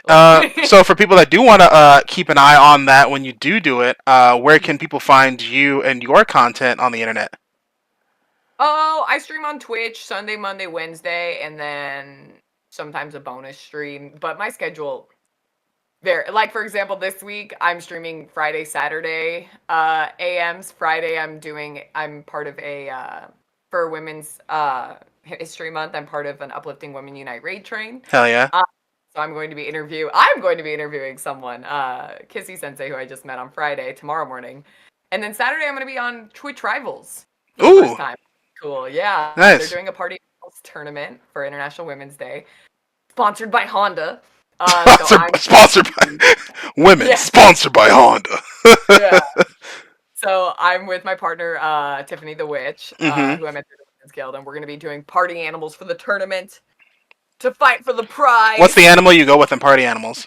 [SPEAKER 2] Like,
[SPEAKER 1] So for people that do want to keep an eye on that when you do it, where can people find you and your content on the internet?
[SPEAKER 2] oh, I stream on Twitch Sunday, Monday, Wednesday, and then sometimes a bonus stream. But my schedule there, like for example, this week I'm streaming Friday, Saturday, AMs. Friday I'm part of a for Women's History Month. I'm part of an Uplifting Women Unite raid train.
[SPEAKER 1] Hell yeah.
[SPEAKER 2] So I'm going to be interviewing someone, Kissy Sensei, who I just met on Friday, tomorrow morning. And then Saturday I'm gonna be on Twitch Rivals for the first
[SPEAKER 1] Ooh,
[SPEAKER 2] time. Cool. Yeah. They're
[SPEAKER 1] nice.
[SPEAKER 2] doing a party tournament for International Women's Day, sponsored by Honda. So
[SPEAKER 1] Sponsored,
[SPEAKER 2] I'm
[SPEAKER 1] sponsored by women.
[SPEAKER 2] yeah,
[SPEAKER 1] Sponsored by Honda.
[SPEAKER 2] yeah. So I'm with my partner, Tiffany the Witch,
[SPEAKER 1] Mm-hmm.
[SPEAKER 2] who I met through the Women's Guild, and we're gonna be doing party animals for the tournament to fight for the
[SPEAKER 1] What's the
[SPEAKER 2] prize.
[SPEAKER 1] animal you go with in party animals?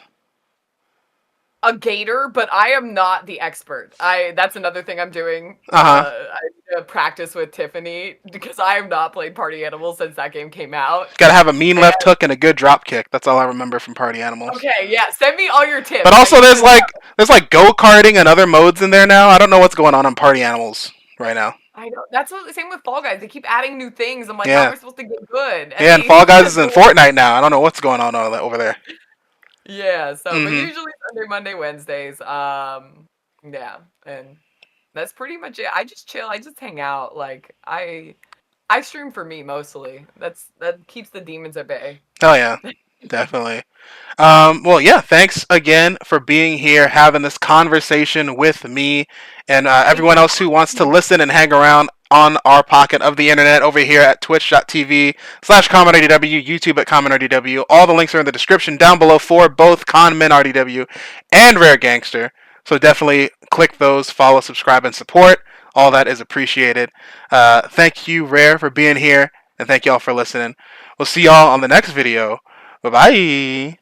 [SPEAKER 2] A gator, but I am not the expert. I That's another thing I'm doing.
[SPEAKER 1] Uh huh.
[SPEAKER 2] I need to practice with Tiffany because I have not played Party Animals since that game came out.
[SPEAKER 1] Got to have a mean
[SPEAKER 2] And
[SPEAKER 1] left hook and a good drop kick. That's all I remember from party animals.
[SPEAKER 2] okay, yeah, send me all your
[SPEAKER 1] But
[SPEAKER 2] tips that
[SPEAKER 1] also,
[SPEAKER 2] you
[SPEAKER 1] there's
[SPEAKER 2] do.
[SPEAKER 1] like go karting and other modes in there now. I don't know what's going on party animals right now.
[SPEAKER 2] I know that's the same with Fall Guys. They keep adding new things. I'm like, how am
[SPEAKER 1] Yeah,
[SPEAKER 2] I supposed to get good? And
[SPEAKER 1] yeah. And
[SPEAKER 2] they
[SPEAKER 1] Fall Guys
[SPEAKER 2] put
[SPEAKER 1] is in
[SPEAKER 2] new
[SPEAKER 1] Fortnite now. I don't know what's going on over there.
[SPEAKER 2] yeah. So, but
[SPEAKER 1] Mm-hmm.
[SPEAKER 2] usually Sunday, Monday, Wednesdays. Yeah, and that's pretty much it. I just chill. I just hang out. Like I stream for me mostly. That keeps the demons at bay.
[SPEAKER 1] Hell yeah, definitely. Well, yeah, thanks again for being here, having this conversation with me and
[SPEAKER 2] Thank you
[SPEAKER 1] everyone else who wants
[SPEAKER 2] for
[SPEAKER 1] to
[SPEAKER 2] having me.
[SPEAKER 1] listen and hang around on our pocket of the internet over here at twitch.tv/ConMenRDW, YouTube at ConMenRDW. All the links are in the description down below for both ConMenRDW and Rare Gangster. So definitely click those, follow, subscribe, and support. All that is appreciated. Thank you, Rare, for being here, and thank y'all for listening. We'll see y'all on the next video. Bye bye.